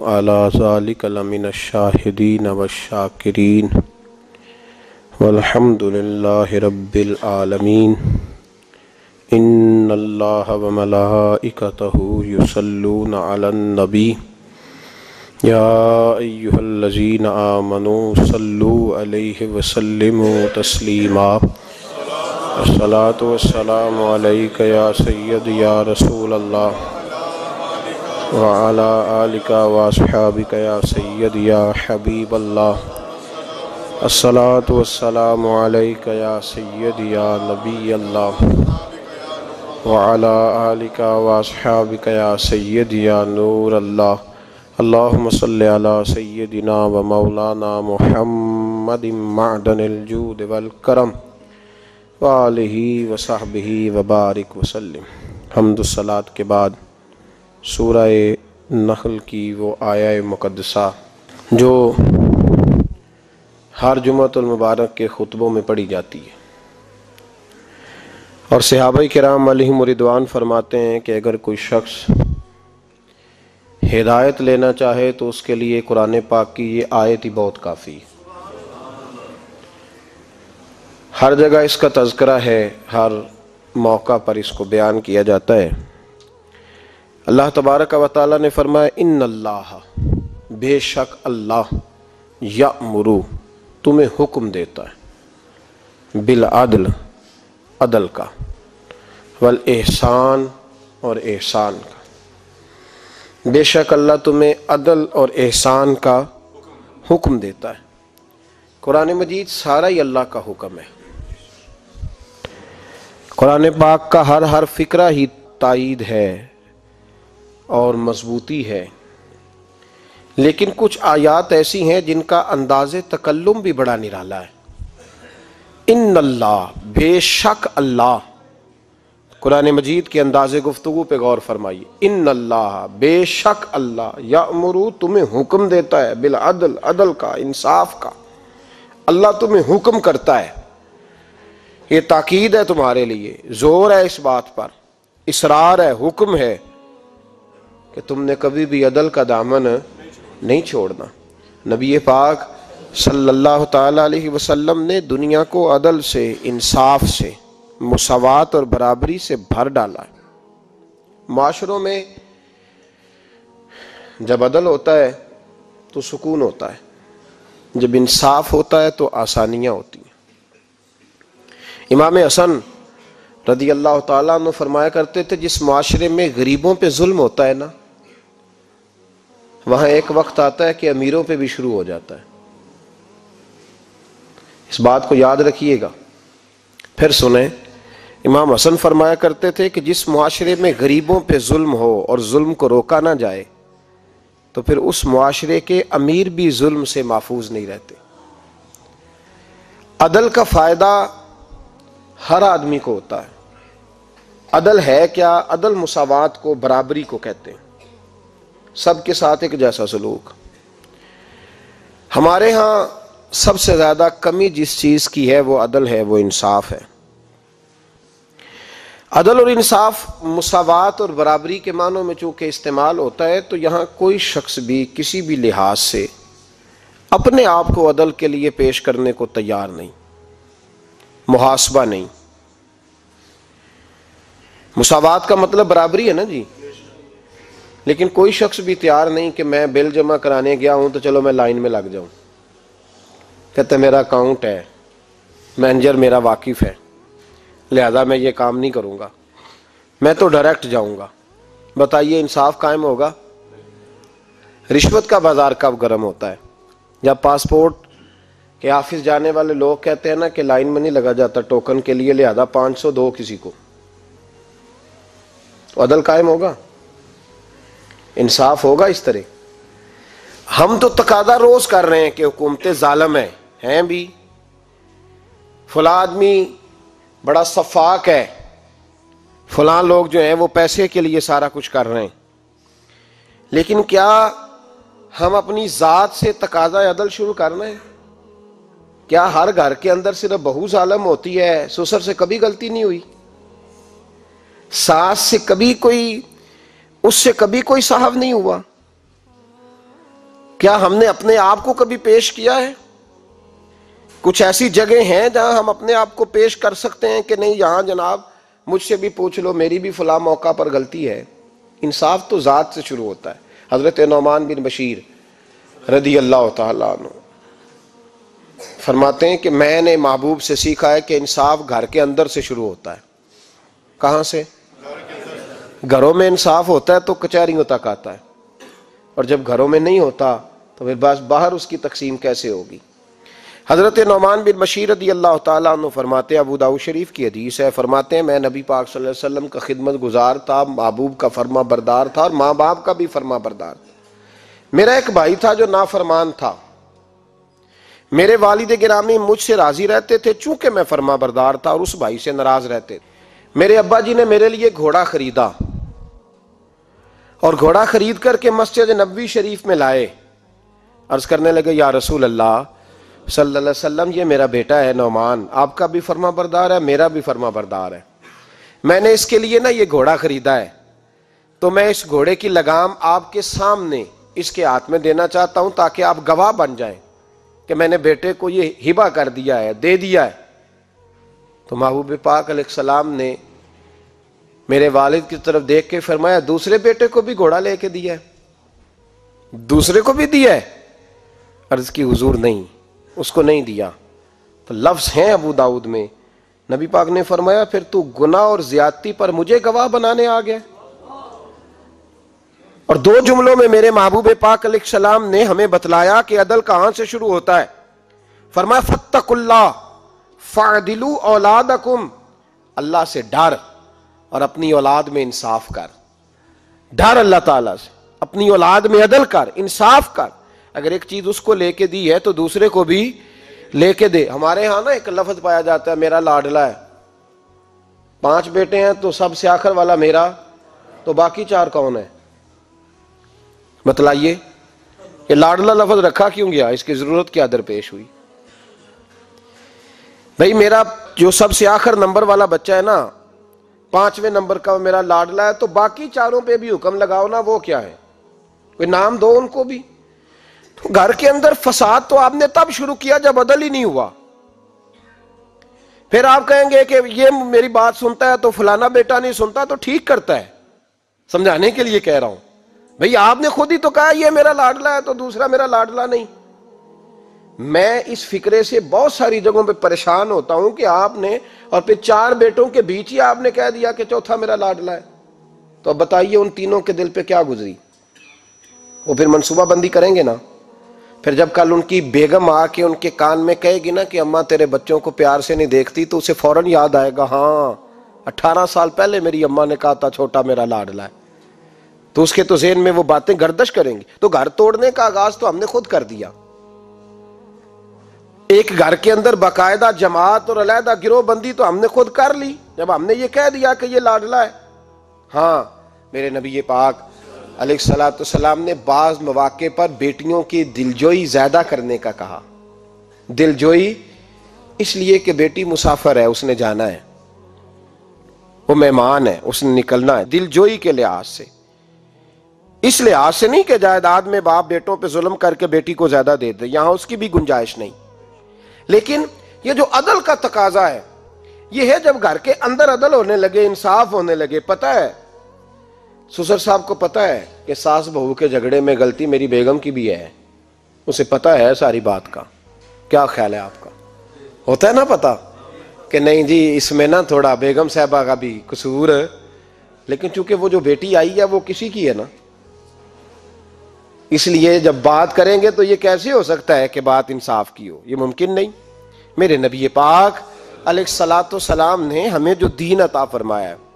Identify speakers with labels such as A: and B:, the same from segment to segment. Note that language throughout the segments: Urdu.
A: علی ذالک لمن الشاہدین والشاکرین والحمد للہ رب العالمین ان اللہ وملائکتہ یصلون علی النبی یا ایہا الذین آمنوا صلوا علیہ وسلموا تسلیما الصلاۃ والسلام علیک یا سید یا رسول اللہ وعلی آلک واصحابک یا سید یا حبیب اللہ الصلاۃ والسلام علیک یا سید یا نبی اللہ وعلی آلک واصحابک یا سید یا نور اللہ اللہم صلی علی سیدنا و مولانا محمد معدن الجود والکرم وآلہ وصحبہ وبارک وسلم۔ حمد الصلاۃ کے بعد سورہ نحل کی وہ آیہ مقدسہ جو ہر جمعۃ المبارک کے خطبوں میں پڑھی جاتی ہے، اور صحابہ کرام علیہم رضوان فرماتے ہیں کہ اگر کوئی شخص ہدایت لینا چاہے تو اس کے لیے قرآن پاک کی یہ آیت ہی بہت کافی ہے۔ ہر جگہ اس کا تذکرہ ہے، ہر موقع پر اس کو بیان کیا جاتا ہے۔ اللہ تبارک و تعالی نے فرمایا ان اللہ، بے شک اللہ، یأمرو، تمہیں حکم دیتا ہے، بالعدل، عدل کا، والاحسان، اور احسان کا۔ بے شک اللہ تمہیں عدل اور احسان کا حکم دیتا ہے۔ قرآن مجید سارا ہی اللہ کا حکم ہے۔ قرآن پاک کا ہر فقرہ ہی تائید ہے اور مضبوطی ہے، لیکن کچھ آیات ایسی ہیں جن کا انداز تکلم بھی بڑا نرالا ہے۔ ان اللہ، بے شک اللہ، قرآن مجید کے انداز گفتگو پہ غور فرمائیے۔ ان اللہ، بے شک اللہ، یأمرو، تمہیں حکم دیتا ہے، بالعدل، عدل کا، انصاف کا۔ اللہ تمہیں حکم کرتا ہے، یہ تاکید ہے تمہارے لیے، زور ہے اس بات پر، اصرار ہے، حکم ہے کہ تم نے کبھی بھی عدل کا دامن نہیں چھوڑنا۔ نبی پاک صلی اللہ تعالی علیہ وسلم نے دنیا کو عدل سے، انصاف سے، مساوات اور برابری سے بھر ڈالا ہے۔ معاشروں میں جب عدل ہوتا ہے تو سکون ہوتا ہے، جب انصاف ہوتا ہے تو آسانیاں ہوتی ہیں۔ امام حسن رضی اللہ تعالیٰ عنہ فرمایا کرتے تھے، جس معاشرے میں غریبوں پہ ظلم ہوتا ہے نا، وہاں ایک وقت آتا ہے کہ امیروں پہ بھی شروع ہو جاتا ہے۔ اس بات کو یاد رکھیے گا۔ پھر سنیں، امام حسن فرمایا کرتے تھے کہ جس معاشرے میں غریبوں پہ ظلم ہو اور ظلم کو روکا نہ جائے تو پھر اس معاشرے کے امیر بھی ظلم سے محفوظ نہیں رہتے۔ عدل کا فائدہ ہر آدمی کو ہوتا ہے۔ عدل ہے کیا؟ عدل مساوات کو، برابری کو کہتے ہیں، سب کے ساتھ ایک جیسا سلوک۔ ہمارے ہاں سب سے زیادہ کمی جس چیز کی ہے وہ عدل ہے، وہ انصاف ہے۔ عدل اور انصاف مساوات اور برابری کے معنوں میں چونکہ استعمال ہوتا ہے، تو یہاں کوئی شخص بھی کسی بھی لحاظ سے اپنے آپ کو عدل کے لیے پیش کرنے کو تیار نہیں، محاسبہ نہیں۔ مساوات کا مطلب برابری ہے نا جی، لیکن کوئی شخص بھی تیار نہیں کہ میں بل جمع کرانے گیا ہوں تو چلو میں لائن میں لگ جاؤں۔ کہتے میرا اکاؤنٹ ہے، مینیجر میرا واقف ہے، لہذا میں یہ کام نہیں کروں گا، میں تو ڈائریکٹ جاؤں گا۔ بتائیے انصاف قائم ہوگا؟ رشوت کا بازار کب گرم ہوتا ہے؟ جب پاسپورٹ کے آفس جانے والے لوگ کہتے ہیں نا کہ لائن میں نہیں لگا جاتا ٹوکن کے لیے، لہذا 500 دو کسی کو، تو عدل قائم ہوگا؟ انصاف ہوگا اس طرح؟ ہم تو تقاضا روز کر رہے ہیں کہ حکومتیں ظالم ہیں بھی، فلاں آدمی بڑا صفاق ہے، فلاں لوگ جو ہیں وہ پیسے کے لیے سارا کچھ کر رہے ہیں، لیکن کیا ہم اپنی ذات سے تقاضا عدل شروع کرنا ہے؟ کیا ہر گھر کے اندر صرف بہو ظالم ہوتی ہے؟ سسر سے کبھی غلطی نہیں ہوئی؟ ساس سے کبھی کوئی، اس سے کبھی کوئی صاحب نہیں ہوا؟ کیا ہم نے اپنے آپ کو کبھی پیش کیا ہے؟ کچھ ایسی جگہ ہیں جہاں ہم اپنے آپ کو پیش کر سکتے ہیں کہ نہیں یہاں جناب مجھ سے بھی پوچھ لو، میری بھی فلاں موقع پر غلطی ہے؟ انصاف تو ذات سے شروع ہوتا ہے۔ حضرت نعمان بن بشیر رضی اللہ تعالیٰ عنہ فرماتے ہیں کہ میں نے محبوب سے سیکھا ہے کہ انصاف گھر کے اندر سے شروع ہوتا ہے۔ کہاں سے؟ گھروں میں انصاف ہوتا ہے تو کچہریوں تک آتا ہے، اور جب گھروں میں نہیں ہوتا تو پھر بس باہر اس کی تقسیم کیسے ہوگی؟ حضرت نعمان بن بشیر رضی اللہ تعالیٰ عنہ فرماتے ہیں، ابو داؤد شریف کی حدیث ہے، فرماتے ہیں میں نبی پاک صلی اللہ علیہ وسلم کا خدمت گزار تھا، محبوب کا فرما بردار تھا، اور ماں باپ کا بھی فرما بردار تھا۔ میرا ایک بھائی تھا جو نافرمان تھا، میرے والد گرامی مجھ سے راضی رہتے تھے چونکہ میں فرما بردار تھا، اور اس بھائی سے ناراض رہتے تھے۔ میرے ابا جی نے میرے لیے گھوڑا خریدا، اور گھوڑا خرید کر کے مسجد نبوی شریف میں لائے۔ عرض کرنے لگے یا رسول اللہ صلی اللہ علیہ وسلم، یہ میرا بیٹا ہے نعمان، آپ کا بھی فرما بردار ہے، میرا بھی فرما بردار ہے، میں نے اس کے لیے نا یہ گھوڑا خریدا ہے، تو میں اس گھوڑے کی لگام آپ کے سامنے اس کے ہاتھ میں دینا چاہتا ہوں تاکہ آپ گواہ بن جائیں کہ میں نے بیٹے کو یہ ہبہ کر دیا ہے، دے دیا ہے۔ تو محبوب پاک علیہ السلام نے میرے والد کی طرف دیکھ کے فرمایا دوسرے بیٹے کو بھی گھوڑا لے کے دیا ہے؟ دوسرے کو بھی دیا ہے؟ عرض کی حضور نہیں، اس کو نہیں دیا۔ تو لفظ ہیں ابو داؤد میں، نبی پاک نے فرمایا پھر تو گناہ اور زیادتی پر مجھے گواہ بنانے آ گیا۔ اور دو جملوں میں میرے محبوب پاک علیہ السلام نے ہمیں بتلایا کہ عدل کہاں سے شروع ہوتا ہے۔ فرمایا فاتقوا اللہ فاعدلوا اولادکم، اللہ سے ڈر اور اپنی اولاد میں انصاف کر۔ ڈر اللہ تعالیٰ سے، اپنی اولاد میں عدل کر، انصاف کر۔ اگر ایک چیز اس کو لے کے دی ہے تو دوسرے کو بھی لے کے دے۔ ہمارے ہاں نا ایک لفظ پایا جاتا ہے میرا لاڈلا ہے، 5 بیٹے ہیں تو سب سے آخر والا میرا، تو باقی 4 کون ہے؟ بتلائیے یہ لاڈلا لفظ رکھا کیوں گیا؟ اس کی ضرورت کیا درپیش ہوئی؟ بھئی میرا جو سب سے آخر نمبر والا بچہ ہے نا، 5ویں نمبر کا میرا لاڈلا ہے، تو باقی 4 پہ بھی حکم لگاؤ نا، وہ کیا ہے؟ کوئی نام دو ان کو بھی۔ تو گھر کے اندر فساد تو آپ نے تب شروع کیا جب عدل ہی نہیں ہوا۔ پھر آپ کہیں گے کہ یہ میری بات سنتا ہے تو فلانا بیٹا نہیں سنتا، تو ٹھیک کرتا ہے، سمجھانے کے لیے کہہ رہا ہوں۔ بھئی آپ نے خود ہی تو کہا یہ میرا لاڈلا ہے تو دوسرا میرا لاڈلا نہیں۔ میں اس فکرے سے بہت ساری جگہوں پہ پریشان ہوتا ہوں کہ آپ نے، اور پھر 4 بیٹوں کے بیچ ہی آپ نے کہہ دیا کہ چوتھا میرا لاڈلا ہے۔ تو اب بتائیے ان تینوں کے دل پہ کیا گزری؟ وہ پھر منصوبہ بندی کریں گے نا۔ پھر جب کل ان کی بیگم آ کے ان کے کان میں کہے گی نا کہ اماں تیرے بچوں کو پیار سے نہیں دیکھتی، تو اسے فوراً یاد آئے گا ہاں 18 سال پہلے میری اماں نے کہا تھا چھوٹا میرا لاڈلا ہے، تو اس کے تو ذہن میں وہ باتیں گردش کریں گی۔ تو گھر توڑنے کا آغاز تو ہم نے خود کر دیا۔ ایک گھر کے اندر باقاعدہ جماعت اور علیحدہ گروہ بندی تو ہم نے خود کر لی جب ہم نے یہ کہہ دیا کہ یہ لاڈلا ہے۔ ہاں میرے نبی پاک علیہ الصلوۃ والسلام نے بعض مواقع پر بیٹیوں کی دلجوئی زیادہ کرنے کا کہا۔ دلجوئی اس لیے کہ بیٹی مسافر ہے، اس نے جانا ہے، وہ مہمان ہے، اس نے نکلنا ہے، دلجوئی کے لحاظ سے، اس لحاظ سے نہیں کہ جائیداد میں باپ بیٹوں پہ ظلم کر کے بیٹی کو زیادہ دے دے، یہاں اس کی بھی گنجائش نہیں۔ لیکن یہ جو عدل کا تقاضا ہے یہ ہے جب گھر کے اندر عدل ہونے لگے، انصاف ہونے لگے۔ پتہ ہے سسر صاحب کو پتہ ہے کہ ساس بہو کے جھگڑے میں غلطی میری بیگم کی بھی ہے، اسے پتہ ہے ساری بات کا۔ کیا خیال ہے آپ کا؟ ہوتا ہے نا پتہ کہ نہیں جی اس میں نا تھوڑا بیگم صاحبہ کا بھی قصور ہے، لیکن چونکہ وہ جو بیٹی آئی ہے وہ کسی کی ہے نا، اس لیے جب بات کریں گے تو یہ کیسے ہو سکتا ہے کہ بات انصاف کی ہو؟ یہ ممکن نہیں۔ میرے نبی پاک علیہ الصلوۃ والسلام نے ہمیں جو دین عطا فرمایا ہے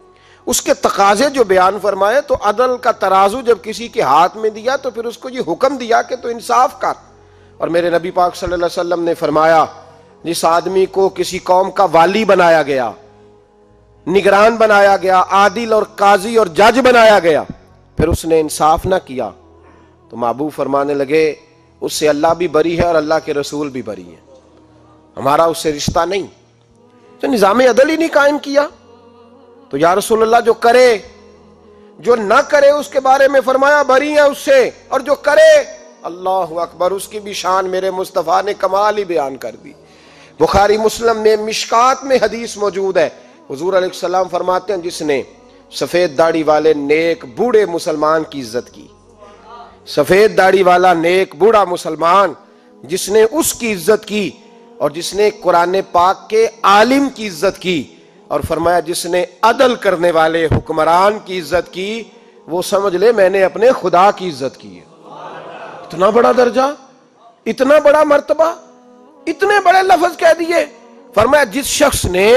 A: اس کے تقاضے جو بیان فرمائے، تو عدل کا ترازو جب کسی کے ہاتھ میں دیا تو پھر اس کو یہ حکم دیا کہ تو انصاف کر۔ اور میرے نبی پاک صلی اللہ علیہ وسلم نے فرمایا جس آدمی کو کسی قوم کا والی بنایا گیا، نگران بنایا گیا، عادل اور قاضی اور جج بنایا گیا، پھر اس نے انصاف نہ کیا، تو محبوب فرمانے لگے اس سے اللہ بھی بری ہے اور اللہ کے رسول بھی بری ہے، ہمارا اس سے رشتہ نہیں۔ تو نظام عدل ہی نہیں قائم کیا تو یا رسول اللہ جو کرے، جو نہ کرے اس کے بارے میں فرمایا بری ہے اس سے، اور جو کرے اللہ اکبر، اس کی بھی شان میرے مصطفیٰ نے کمال ہی بیان کر دی۔ بخاری مسلم میں مشکات میں حدیث موجود ہے، حضور علیہ السلام فرماتے ہیں جس نے سفید داڑھی والے نیک بوڑھے مسلمان کی عزت کی، سفید داڑھی والا نیک بوڑھا مسلمان جس نے اس کی عزت کی، اور جس نے قرآن پاک کے عالم کی عزت کی، اور فرمایا جس نے عدل کرنے والے حکمران کی عزت کی، وہ سمجھ لے میں نے اپنے خدا کی عزت کی ہے۔ اتنا بڑا درجہ، اتنا بڑا مرتبہ، اتنے بڑے لفظ کہہ دیے۔ فرمایا جس شخص نے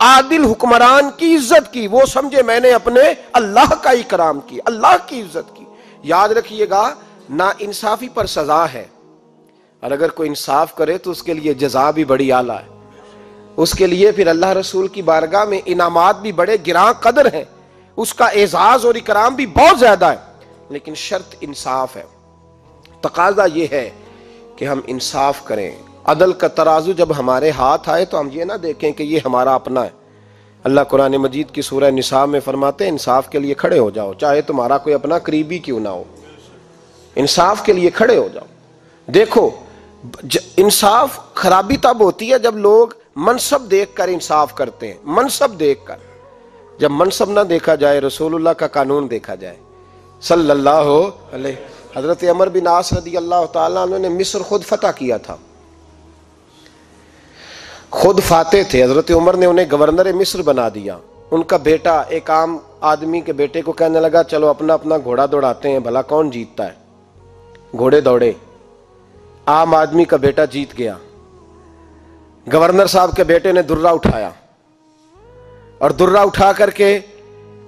A: عادل حکمران کی عزت کی، وہ سمجھے میں نے اپنے اللہ کا اکرام کی، اللہ کی عزت کی۔ یاد رکھیے گا، نا انصافی پر سزا ہے، اور اگر کوئی انصاف کرے تو اس کے لیے جزا بھی بڑی اعلیٰ ہے، اس کے لیے پھر اللہ رسول کی بارگاہ میں انعامات بھی بڑے گراں قدر ہیں، اس کا اعزاز اور اکرام بھی بہت زیادہ ہے، لیکن شرط انصاف ہے۔ تقاضا یہ ہے کہ ہم انصاف کریں۔ عدل کا ترازو جب ہمارے ہاتھ آئے تو ہم یہ نہ دیکھیں کہ یہ ہمارا اپنا ہے۔ اللہ قرآن مجید کی سورہ نساء میں فرماتے ہیں انصاف کے لیے کھڑے ہو جاؤ، چاہے تمہارا کوئی اپنا قریبی کیوں نہ ہو، انصاف کے لیے کھڑے ہو جاؤ۔ دیکھو، انصاف خرابی تب ہوتی ہے جب لوگ منصب دیکھ کر انصاف کرتے ہیں، منصب دیکھ کر۔ جب منصب نہ دیکھا جائے، رسول اللہ کا قانون دیکھا جائے صلی اللہ علیہ۔ حضرت عمر بن عاص رضی اللہ تعالیٰ عنہ نے مصر خود فتح کیا تھا، خود فاتح تھے، حضرت عمر نے انہیں گورنر مصر بنا دیا۔ ان کا بیٹا ایک عام آدمی کے بیٹے کو کہنے لگا چلو اپنا اپنا گھوڑا دوڑاتے ہیں، بھلا کون جیتتا ہے۔ گھوڑے دوڑے، عام آدمی کا بیٹا جیت گیا۔ گورنر صاحب کے بیٹے نے درہ اٹھایا، اور درہ اٹھا کر کے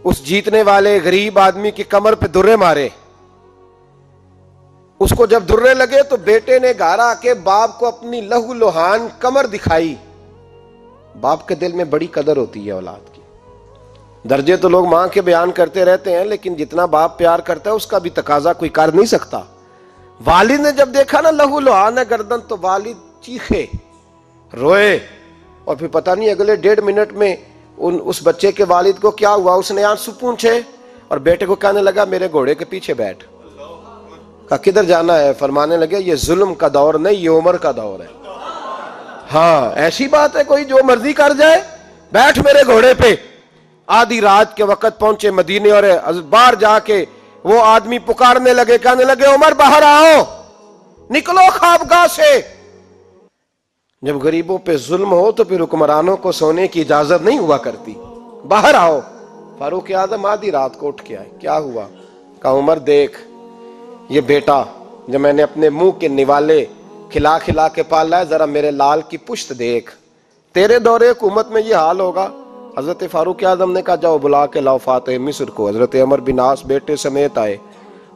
A: اس جیتنے والے غریب آدمی کی کمر پہ درے مارے۔ اس کو جب درے لگے تو بیٹے نے گھر آ کے باپ کو اپنی لہو لوہان کمر دکھائی۔ باپ کے دل میں بڑی قدر ہوتی ہے اولاد کی۔ درجے تو لوگ ماں کے بیان کرتے رہتے ہیں، لیکن جتنا باپ پیار کرتا ہے اس کا بھی تقاضا کوئی کر نہیں سکتا۔ والد نے جب دیکھا نا لہو لوہان ہے گردن، تو والد چیخے، روئے، اور پھر پتہ نہیں اگلے 1.5 منٹ میں اس بچے کے والد کو کیا ہوا، اس نے آنسو پونچھے اور بیٹے کو کہنے لگا میرے گھوڑے کے پیچھے بیٹھ۔ کہا کدھر جانا ہے؟ فرمانے لگے یہ ظلم کا دور نہیں، یہ عمر کا دور ہے۔ ہاں ایسی بات ہے کوئی جو مرضی کر جائے؟ بیٹھ میرے گھوڑے پہ۔ آدھی رات کے وقت پہنچے مدینے، اور باہر جا کے وہ آدمی پکارنے لگے، کہنے لگے عمر باہر آؤ، نکلو خوابگاہ سے۔ جب غریبوں پہ ظلم ہو تو پھر حکمرانوں کو سونے کی اجازت نہیں ہوا کرتی، باہر آؤ۔ فاروق اعظم آدھی رات کو اٹھ کے آئے، کیا ہوا؟ کہا عمر دیکھ، یہ بیٹا جو میں نے اپنے منہ کے نوالے کھلا کھلا کے پالا ہے، ذرا میرے لال کی پشت دیکھ، تیرے دور حکومت میں یہ حال ہوگا۔ حضرت فاروق اعظم نے کہا جاؤ بلا کے لاؤ فاتح مصر کو۔ حضرت عمر بن عاص بیٹے سمیت آئے۔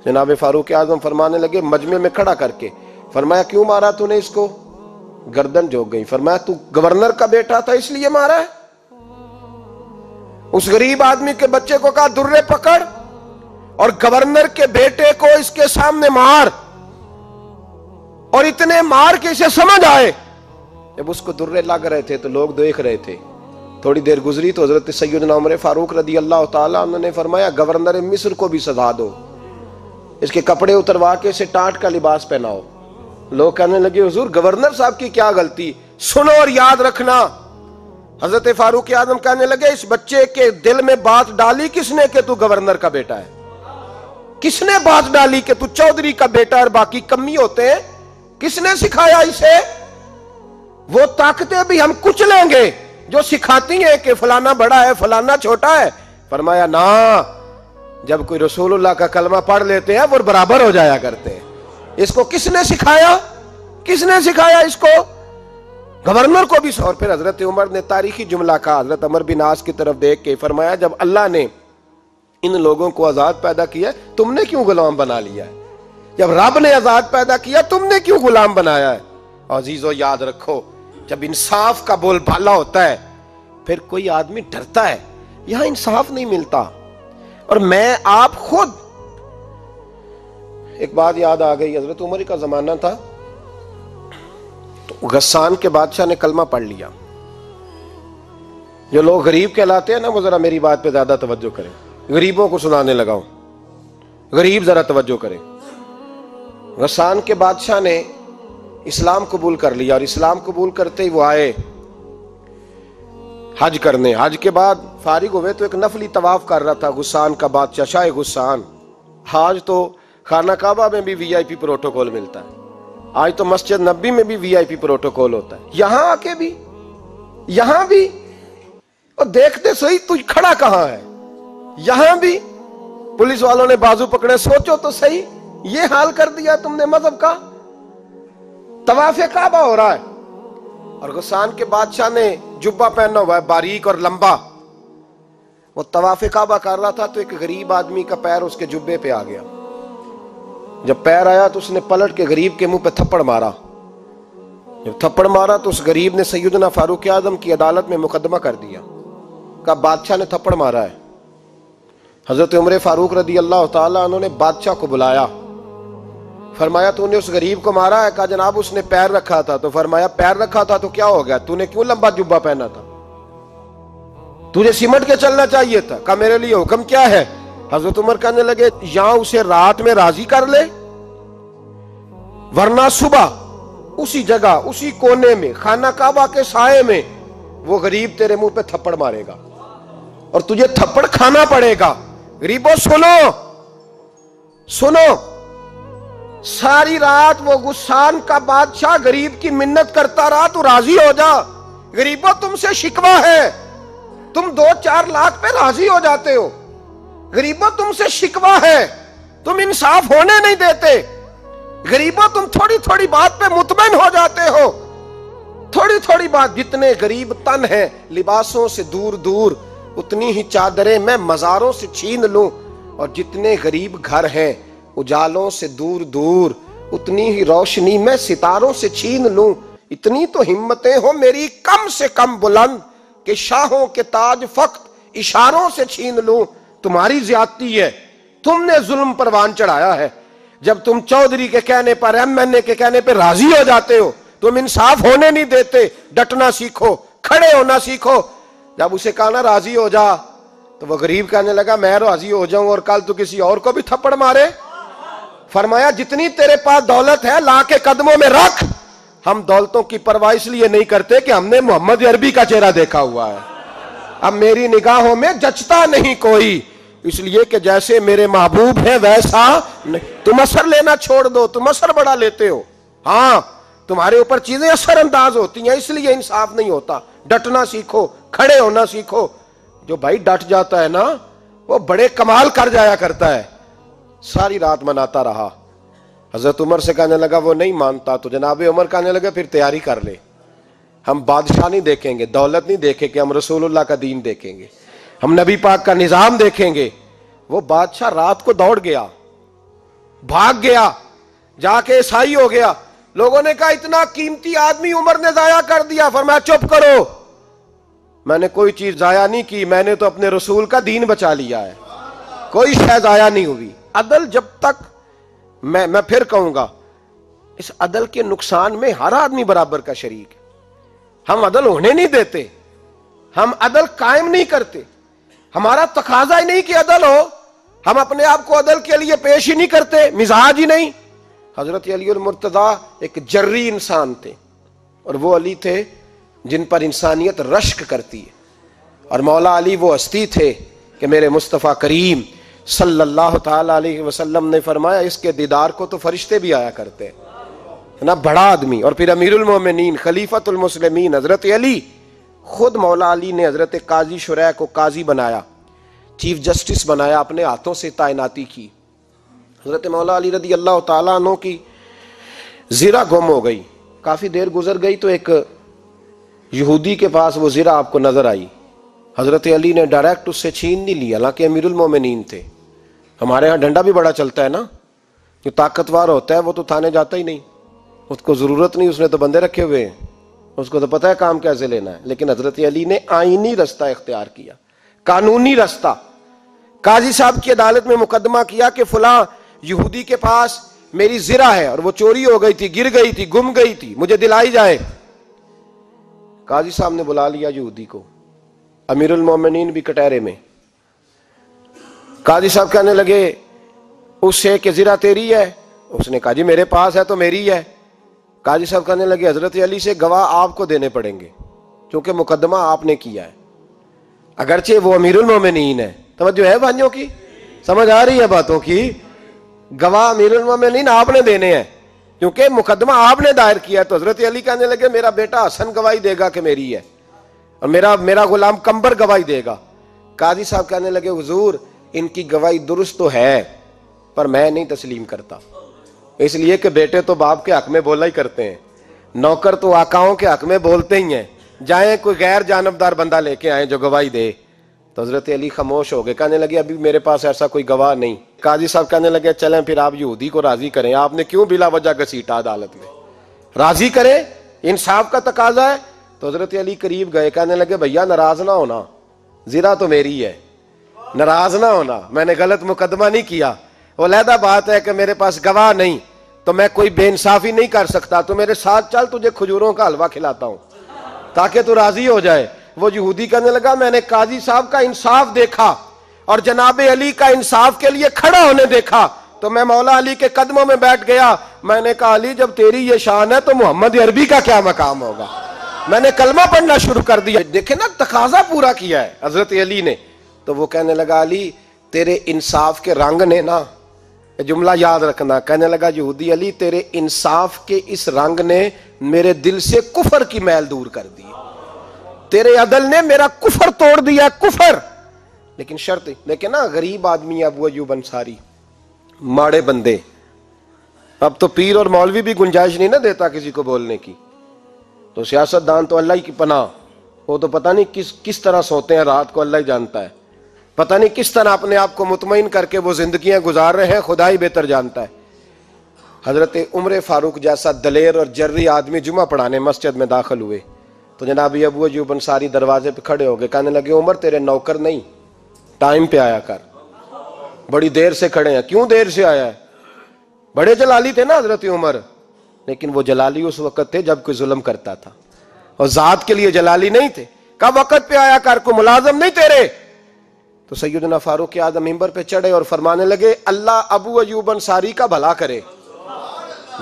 A: جناب فاروق اعظم فرمانے لگے مجمع میں کھڑا کر کے، فرمایا کیوں مارا تو نے اس کو؟ گردن جھک گئی۔ فرمایا تو گورنر کا بیٹا تھا اس لیے مارا ہے؟ اس غریب آدمی کے بچے کو کہا درے پکڑ اور گورنر کے بیٹے کو اس کے سامنے مار، اور اتنے مار کے اسے سمجھ آئے۔ جب اس کو درے لگ رہے تھے تو لوگ دیکھ رہے تھے۔ تھوڑی دیر گزری تو حضرت سیدنا عمر فاروق رضی اللہ تعالیٰ عنہ نے فرمایا گورنر مصر کو بھی سزا دو، اس کے کپڑے اتروا کے اسے ٹاٹ کا لباس پہناؤ۔ لوگ کہنے لگے حضور گورنر صاحب کی کیا غلطی؟ سنو اور یاد رکھنا۔ حضرت فاروق اعظم کہنے لگے اس بچے کے دل میں بات ڈالی کس نے کہ تو گورنر کا بیٹا ہے؟ کس نے بات ڈالی کہ تو چودھری کا بیٹا اور باقی کمی ہوتے ہیں؟ کس نے سکھایا اسے؟ وہ طاقتیں بھی ہم کچلیں گے جو سکھاتی ہیں کہ فلانا بڑا ہے فلانا چھوٹا ہے۔ فرمایا نا، جب کوئی رسول اللہ کا کلمہ پڑھ لیتے ہیں وہ برابر ہو جایا کرتے ہیں۔ اس کو کس نے سکھایا؟ کس نے سکھایا اس کو؟ گورنر کو بھی۔ اور پھر حضرت عمر نے تاریخی جملہ کہا، حضرت عمر بن عاص کی طرف دیکھ کے فرمایا جب اللہ نے ان لوگوں کو آزاد پیدا کیا تم نے کیوں غلام بنا لیا ہے؟ جب رب نے آزاد پیدا کیا تم نے کیوں غلام بنایا ہے؟ عزیزو یاد رکھو، جب انصاف کا بول بالا ہوتا ہے پھر کوئی آدمی ڈرتا ہے، یہاں انصاف نہیں ملتا۔ اور میں آپ خود ایک بات یاد آ گئی، حضرت عمر کا زمانہ تھا تو غسان کے بادشاہ نے کلمہ پڑھ لیا۔ جو لوگ غریب کہلاتے ہیں نا وہ ذرا میری بات پہ زیادہ توجہ کریں، غریبوں کو سنانے لگا ہوں، غریب ذرا توجہ کریں۔ غسان کے بادشاہ نے اسلام قبول کر لیا، اور اسلام قبول کرتے ہی وہ آئے حج کرنے۔ حج کے بعد فارغ ہوئے تو ایک نفلی طواف کر رہا تھا غسان کا بادشاہ، شاہ غسان۔ آج تو خانہ کعبہ میں بھی وی آئی پی پروٹوکول ملتا ہے، آج تو مسجد نبی میں بھی وی آئی پی پروٹوکول ہوتا ہے، یہاں آ کے بھی، یہاں بھی، اور دیکھتے صحیح تو کھڑا کہاں ہے، یہاں بھی پولیس والوں نے بازو پکڑے۔ سوچو تو صحیح، یہ حال کر دیا تم نے مذہب کا۔ طواف کعبہ ہو رہا ہے اور غسان کے بادشاہ نے جبہ پہنا ہوا ہے باریک اور لمبا، وہ طواف کعبہ کر رہا تھا تو ایک غریب آدمی کا پیر اس کے جبے پہ آ گیا۔ جب پیر آیا تو اس نے پلٹ کے غریب کے منہ پہ تھپڑ مارا۔ جب تھپڑ مارا تو اس غریب نے سیدنا فاروق اعظم کی عدالت میں مقدمہ کر دیا، کہا بادشاہ نے تھپڑ مارا ہے۔ حضرت عمر فاروق رضی اللہ تعالیٰ عنہ نے بادشاہ کو بلایا، فرمایا تو نے اس غریب کو مارا ہے؟ کہا جناب اس نے پیر رکھا تھا۔ تو فرمایا پیر رکھا تھا تو کیا ہو گیا، تو نے کیوں لمبا جبہ پہنا تھا، تجھے سمٹ کے چلنا چاہیے تھا۔ کہا میرے لیے حکم کیا ہے؟ حضرت عمر کہنے لگے یہاں اسے رات میں راضی کر لے، ورنہ صبح اسی جگہ اسی کونے میں خانہ کعبہ کے سائے میں وہ غریب تیرے منہ پہ تھپڑ مارے گا اور تجھے تھپڑ کھانا پڑے گا۔ غریبوں سنو سنو، ساری رات وہ غسان کا بادشاہ غریب کی منت کرتا رہا تو راضی ہو جا۔ غریبوں تم سے شکوہ ہے، تم 2-4 لاکھ پہ راضی ہو جاتے ہو۔ غریبوں تم سے شکوہ ہے، تم انصاف ہونے نہیں دیتے۔ غریبوں تم تھوڑی تھوڑی بات پہ مطمئن ہو جاتے ہو، تھوڑی تھوڑی بات۔ جتنے غریب تن ہیں لباسوں سے دور دور، اتنی ہی چادریں میں مزاروں سے چھین لوں، اور جتنے غریب گھر ہیں اجالوں سے دور دور، اتنی ہی روشنی میں ستاروں سے چھین لوں۔ اتنی تو ہمتیں ہو میری کم سے کم بلند کہ شاہوں کے تاج فقط اشاروں سے چھین لوں۔ تمہاری زیادتی ہے، تم نے ظلم پروان چڑھایا ہے۔ جب تم چودھری کے کہنے پر، ایم این اے کے کہنے پہ راضی ہو جاتے ہو، تم انصاف ہونے نہیں دیتے۔ ڈٹنا سیکھو، کھڑے ہونا سیکھو۔ جب اسے کہا نا راضی ہو جا، تو وہ غریب کہنے لگا میں راضی ہو جاؤں اور کل تو کسی اور کو بھی تھپڑ مارے؟ فرمایا جتنی تیرے پاس دولت ہے لا کے قدموں میں رکھ۔ ہم دولتوں کی پرواہ اس لیے نہیں کرتے کہ ہم نے محمد عربی کا چہرہ دیکھا ہوا ہے، اب میری نگاہوں میں جچتا نہیں کوئی، اس لیے کہ جیسے میرے محبوب ہیں ویسا نہیں۔ تم اثر لینا چھوڑ دو، تم اثر بڑا لیتے ہو، ہاں تمہارے اوپر چیزیں اثر انداز ہوتی ہیں، اس لیے انصاف نہیں ہوتا۔ ڈٹنا سیکھو، کھڑے ہونا سیکھو۔ جو بھائی ڈٹ جاتا ہے نا وہ بڑے کمال کر جایا کرتا ہے۔ ساری رات مناتا رہا۔ حضرت عمر سے کہنے لگا وہ نہیں مانتا، تو جناب عمر کہنے لگا پھر تیاری کر لے، ہم بادشاہ نہیں دیکھیں گے، دولت نہیں دیکھیں گے، ہم رسول اللہ کا دین دیکھیں گے، ہم نبی پاک کا نظام دیکھیں گے۔ وہ بادشاہ رات کو دوڑ گیا، بھاگ گیا، جا کے عیسائی ہو گیا۔ لوگوں نے کہا اتنا قیمتی آدمی عمر نے ضائع کر دیا۔ فرمایا چپ کرو، میں نے کوئی چیز ضائع نہیں کی، میں نے تو اپنے رسول کا دین بچا لیا ہے، کوئی شے ضائع نہیں ہوئی۔ عدل جب تک میں پھر کہوں گا، اس عدل کے نقصان میں ہر آدمی برابر کا شریک ہے۔ ہم عدل ہونے نہیں دیتے، ہم عدل قائم نہیں کرتے، ہمارا تقاضا ہی نہیں کہ عدل ہو، ہم اپنے آپ کو عدل کے لیے پیش ہی نہیں کرتے، مزاج ہی نہیں۔ حضرت علی المرتضیٰ ایک جری انسان تھے، اور وہ علی تھے جن پر انسانیت رشک کرتی ہے، اور مولا علی وہ ہستی تھے کہ میرے مصطفیٰ کریم صلی اللہ تعالی علیہ وسلم نے فرمایا اس کے دیدار کو تو فرشتے بھی آیا کرتے ہیں نا، بڑا آدمی۔ اور پھر امیر المومنین خلیفۃ المسلمین حضرت علی، خود مولا علی نے حضرت قاضی شریح کو قاضی بنایا، چیف جسٹس بنایا، اپنے ہاتھوں سے تعیناتی کی۔ حضرت مولا علی رضی اللہ تعالیٰ عنہ کی زرہ گم ہو گئی، کافی دیر گزر گئی تو ایک یہودی کے پاس وہ زرہ آپ کو نظر آئی۔ حضرت علی نے ڈائریکٹ اس سے چھین نہیں لیا، حالانکہ امیر المومنین تھے۔ ہمارے ہاں ڈنڈا بھی بڑا چلتا ہے نا، جو طاقتور ہوتا ہے وہ تو تھانے جاتا ہی نہیں، اس کو ضرورت نہیں، اس نے تو بندے رکھے ہوئے ہیں، اس کو تو پتہ ہے کام کیسے لینا ہے۔ لیکن حضرت علی نے آئینی رستہ اختیار کیا، قانونی رستہ۔ قاضی صاحب کی عدالت میں مقدمہ کیا کہ فلاں یہودی کے پاس میری زرہ ہے اور وہ چوری ہو گئی تھی، گر گئی تھی، گم گئی تھی، مجھے دلائی جائے۔ قاضی صاحب نے بلا لیا یہودی کو، امیر المومنین بھی کٹہرے میں۔ قاضی صاحب کہنے لگے اس سے کہ زرہ تیری ہے؟ اس نے کہا جی میرے پاس ہے تو میری ہے. قاضی صاحب کہنے لگے حضرت علی سے گواہ آپ کو دینے پڑیں گے کیونکہ مقدمہ آپ نے کیا ہے, اگرچہ وہ امیر المومنین ہے. توجہ ہے بھائیوں کی, سمجھ آ رہی ہے باتوں کی؟ گواہ امیر المومنین آپ نے دینے ہیں کیونکہ مقدمہ آپ نے دائر کیا ہے. تو حضرت علی کہنے لگے میرا بیٹا حسن گواہی دے گا کہ میری ہے, اور میرا غلام کمبر گواہی دے گا. قاضی صاحب کہنے لگے حضور ان کی گواہی درست تو ہے پر میں نہیں تسلیم کرتا, اس لیے کہ بیٹے تو باپ کے حق میں بولا ہی کرتے ہیں, نوکر تو آقاؤں کے حق میں بولتے ہی ہیں, جائیں کوئی غیر جانبدار بندہ لے کے آئیں جو گواہی دے. تو حضرت علی خاموش ہو گئے, کہنے لگے ابھی میرے پاس ایسا کوئی گواہ نہیں. قاضی صاحب کہنے لگے چلیں پھر آپ یہودی کو راضی کریں, آپ نے کیوں بلا وجہ گھسیٹا عدالت میں, راضی کریں, انصاف کا تقاضا ہے. تو حضرت علی قریب گئے, کہنے لگے بھیا ناراض نہ ہونا, زرا تو میری ہے, ناراض نہ ہونا, میں نے غلط مقدمہ نہیں کیا. وہ علیحدہ بات ہے کہ میرے پاس گواہ نہیں تو میں کوئی بے انصافی نہیں کر سکتا, تو میرے ساتھ چل تجھے کھجوروں کا حلوہ کھلاتا ہوں تاکہ تو راضی ہو جائے. وہ یہودی کہنے لگا میں نے قاضی صاحب کا انصاف دیکھا اور جناب علی کا انصاف کے لیے کھڑا ہونے دیکھا تو میں مولا علی کے قدموں میں بیٹھ گیا. میں نے کہا علی جب تیری یہ شان ہے تو محمد عربی کا کیا مقام ہوگا. میں نے کلمہ پڑھنا شروع کر دیا. دیکھیں نا تقاضا پورا کیا ہے حضرت علی نے. تو وہ کہنے لگا علی تیرے انصاف کے رنگ نے نا, جملہ یاد رکھنا, کہنے لگا یہودی علی تیرے انصاف کے اس رنگ نے میرے دل سے کفر کی میل دور کر دی, تیرے عدل نے میرا کفر توڑ دیا, کفر. لیکن شرط لیکن نا غریب آدمی ابو ایوب انصاری, ماڑے بندے, اب تو پیر اور مولوی بھی گنجائش نہیں نہ دیتا کسی کو بولنے کی. تو سیاست دان تو اللہ ہی کی پناہ, وہ تو پتہ نہیں کس طرح سوتے ہیں رات کو, اللہ ہی جانتا ہے, پتہ نہیں کس طرح اپنے آپ کو مطمئن کر کے وہ زندگیاں گزار رہے ہیں, خدا ہی بہتر جانتا ہے. حضرت عمر فاروق جیسا دلیر اور جرری آدمی جمعہ پڑھانے مسجد میں داخل ہوئے تو جناب ابو ایوب انصاری دروازے پہ کھڑے ہو گئے, کہنے لگے عمر تیرے نوکر نہیں, ٹائم پہ آیا کر, بڑی دیر سے کھڑے ہیں. کیوں دیر سے آیا ہے؟ بڑے جلالی تھے نا حضرت عمر, لیکن وہ جلالی اس وقت تھے جب کوئی ظلم کرتا تھا, اور ذات کے لیے جلالی نہیں تھے. کب وقت پہ آیا کر, کو ملازم نہیں تیرے. تو سیدنا فاروق اعظم منبر پہ چڑھے اور فرمانے لگے اللہ ابو ایوب انصاری کا بھلا کرے,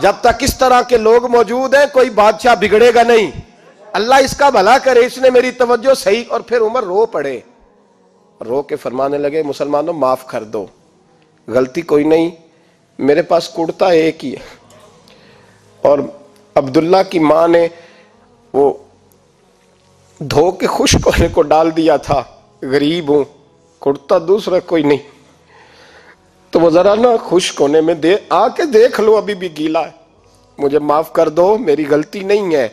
A: جب تک اس طرح کے لوگ موجود ہیں کوئی بادشاہ بگڑے گا نہیں, اللہ اس کا بھلا کرے, اس نے میری توجہ صحیح. اور پھر عمر رو پڑے, رو کے فرمانے لگے مسلمانوں معاف کر دو, غلطی کوئی نہیں, میرے پاس کرتا ایک ہی ہے, اور عبداللہ کی ماں نے وہ دھو کے خشک ہونے کو ڈال دیا تھا, غریب ہوں, کرتا دوسرا کوئی نہیں, تو وہ ذرا نا خشک ہونے میں آ کے دیکھ لو ابھی بھی گیلا ہے, مجھے معاف کر دو, میری غلطی نہیں ہے.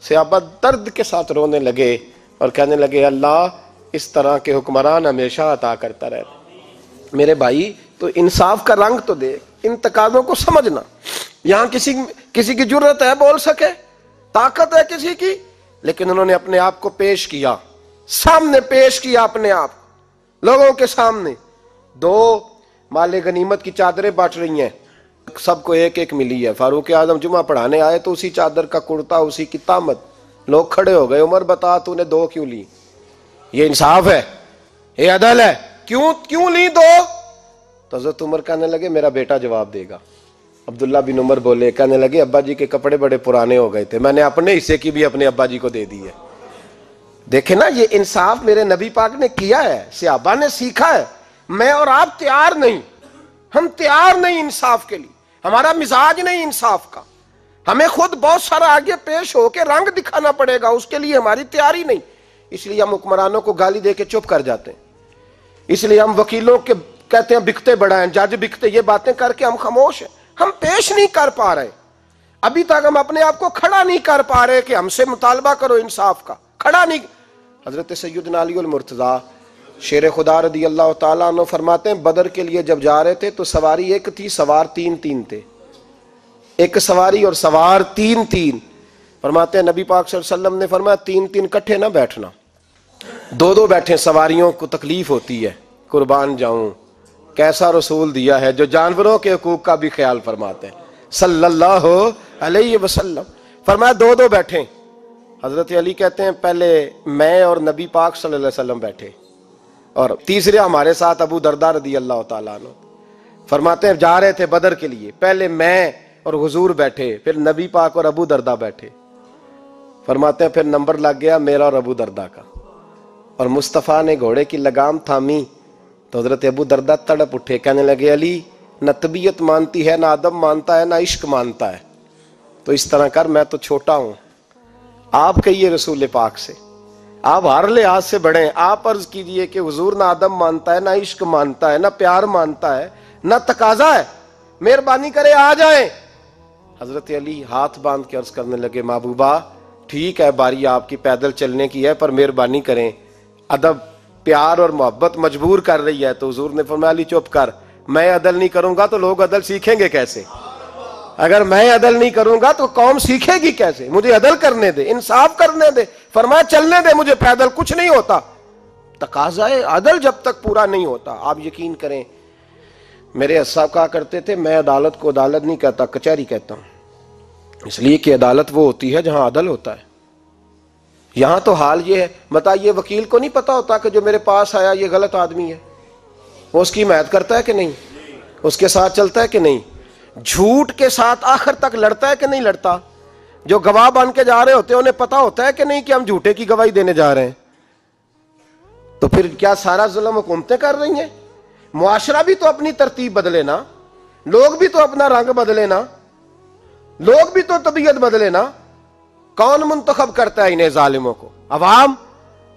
A: صحابہ درد کے ساتھ رونے لگے اور کہنے لگے اللہ اس طرح کے حکمران ہمیشہ عطا کرتا رہے. میرے بھائی تو انصاف کا رنگ تو دیکھ, ان تقاضوں کو سمجھنا. یہاں کسی کی جرت ہے بول سکے, طاقت ہے کسی کی, لیکن انہوں نے اپنے آپ کو پیش کیا, سامنے پیش کیا اپنے آپ لوگوں کے سامنے. دو مال غنیمت کی چادریں بانٹ رہی ہیں, سب کو ایک ایک ملی ہے. فاروق اعظم جمعہ پڑھانے آئے تو اسی چادر کا کرتا, اسی کی تامت, لوگ کھڑے ہو گئے, عمر بتا تو نے دو کیوں لی, یہ انصاف ہے, یہ عدل ہے, کیوں لی دو؟ تو حضرت عمر کہنے لگے میرا بیٹا جواب دے گا. عبداللہ بن عمر بولے, کہنے لگے ابا جی کے کپڑے بڑے پرانے ہو گئے تھے, میں نے اپنے حصے کی بھی اپنے ابا جی کو دے دی ہے. دیکھیں نا یہ انصاف میرے نبی پاک نے کیا ہے, صحابہ نے سیکھا ہے. میں اور آپ تیار نہیں, ہم تیار نہیں انصاف کے لیے, ہمارا مزاج نہیں انصاف کا, ہمیں خود بہت سارا آگے پیش ہو کے رنگ دکھانا پڑے گا, اس کے لیے ہماری تیاری نہیں. اس لیے ہم حکمرانوں کو گالی دے کے چپ کر جاتے ہیں, اس لیے ہم وکیلوں کے کہتے ہیں بکتے بڑا ہیں, جج بکتے, یہ باتیں کر کے ہم خاموش ہیں. ہم پیش نہیں کر پا رہے, ابھی تک ہم اپنے آپ کو کھڑا نہیں کر پا رہے کہ ہم سے مطالبہ کرو انصاف کا, کھڑا نہیں. حضرت سیدنا علی المرتضیٰ شیر خدا رضی اللہ تعالیٰ عنہ فرماتے ہیں بدر کے لیے جب جا رہے تھے تو سواری ایک تھی, سوار تین تھے, ایک سواری اور سوار تین. فرماتے ہیں نبی پاک صلی اللہ علیہ وسلم نے فرمایا تین کٹھے نہ بیٹھنا, دو بیٹھیں, سواریوں کو تکلیف ہوتی ہے. قربان جاؤں کیسا رسول دیا ہے جو جانوروں کے حقوق کا بھی خیال فرماتے ہیں صلی اللہ علیہ وسلم. فرمایا دو بیٹھیں. حضرت علی کہتے ہیں پہلے میں اور نبی پاک صلی اللہ علیہ وسلم بیٹھے, اور تیسرے ہمارے ساتھ ابو درداء رضی اللہ تعالیٰ عنہ. فرماتے ہیں جا رہے تھے بدر کے لیے، پہلے میں اور حضور بیٹھے، پھر نبی پاک اور ابو دردہ بیٹھے۔ فرماتے ہیں پھر نمبر لگ گیا میرا اور ابو دردہ کا، اور مصطفیٰ نے گھوڑے کی لگام تھامی تو حضرت ابو دردہ تڑپ اٹھے، کہنے لگے علی نہ طبیعت مانتی ہے، نہ ادب مانتا ہے، نہ عشق مانتا ہے، تو اس طرح کر، میں تو چھوٹا ہوں، آپ کہیے رسول پاک سے، آپ ہر لحاظ سے بڑے ہیں، آپ عرض کیجئے کہ حضور نہ ادب مانتا ہے، نہ عشق مانتا ہے، نہ پیار مانتا ہے، نہ تقاضا ہے، مہربانی کرے آ جائیں۔ حضرت علی ہاتھ باندھ کے عرض کرنے لگے محبوبہ ٹھیک ہے، باری آپ کی پیدل چلنے کی ہے، پر مہربانی کریں، ادب پیار اور محبت مجبور کر رہی ہے۔ تو حضور نے فرمایا علی چپ کر، میں عدل نہیں کروں گا تو لوگ عدل سیکھیں گے کیسے؟ اگر میں عدل نہیں کروں گا تو قوم سیکھے گی کیسے؟ مجھے عدل کرنے دے، انصاف کرنے دے، فرمایا چلنے دے مجھے پیدل، کچھ نہیں ہوتا۔ تقاضا عدل جب تک پورا نہیں ہوتا، آپ یقین کریں میرے صاحب کہا کرتے تھے میں عدالت کو عدالت نہیں کہتا، کچہری کہتا ہوں، اس لیے کہ عدالت وہ ہوتی ہے جہاں عدل ہوتا ہے۔ یہاں تو حال یہ ہے، بتائیے وکیل کو نہیں پتا ہوتا کہ جو میرے پاس آیا یہ غلط آدمی ہے، وہ اس کی حمایت کرتا ہے کہ نہیں، اس کے ساتھ چلتا ہے کہ نہیں، جھوٹ کے ساتھ آخر تک لڑتا ہے کہ نہیں لڑتا، جو گواہ بن کے جا رہے ہوتے ہیں انہیں پتا ہوتا ہے کہ نہیں کہ ہم جھوٹے کی گواہی دینے جا رہے ہیں، تو پھر کیا سارا ظلم حکومتیں کر رہی ہیں؟ معاشرہ بھی تو اپنی ترتیب بدلے نا، لوگ بھی تو اپنا رنگ بدلے نا، لوگ بھی تو طبیعت بدلے نا۔ کون منتخب کرتا ہے انہیں ظالموں کو؟ عوام،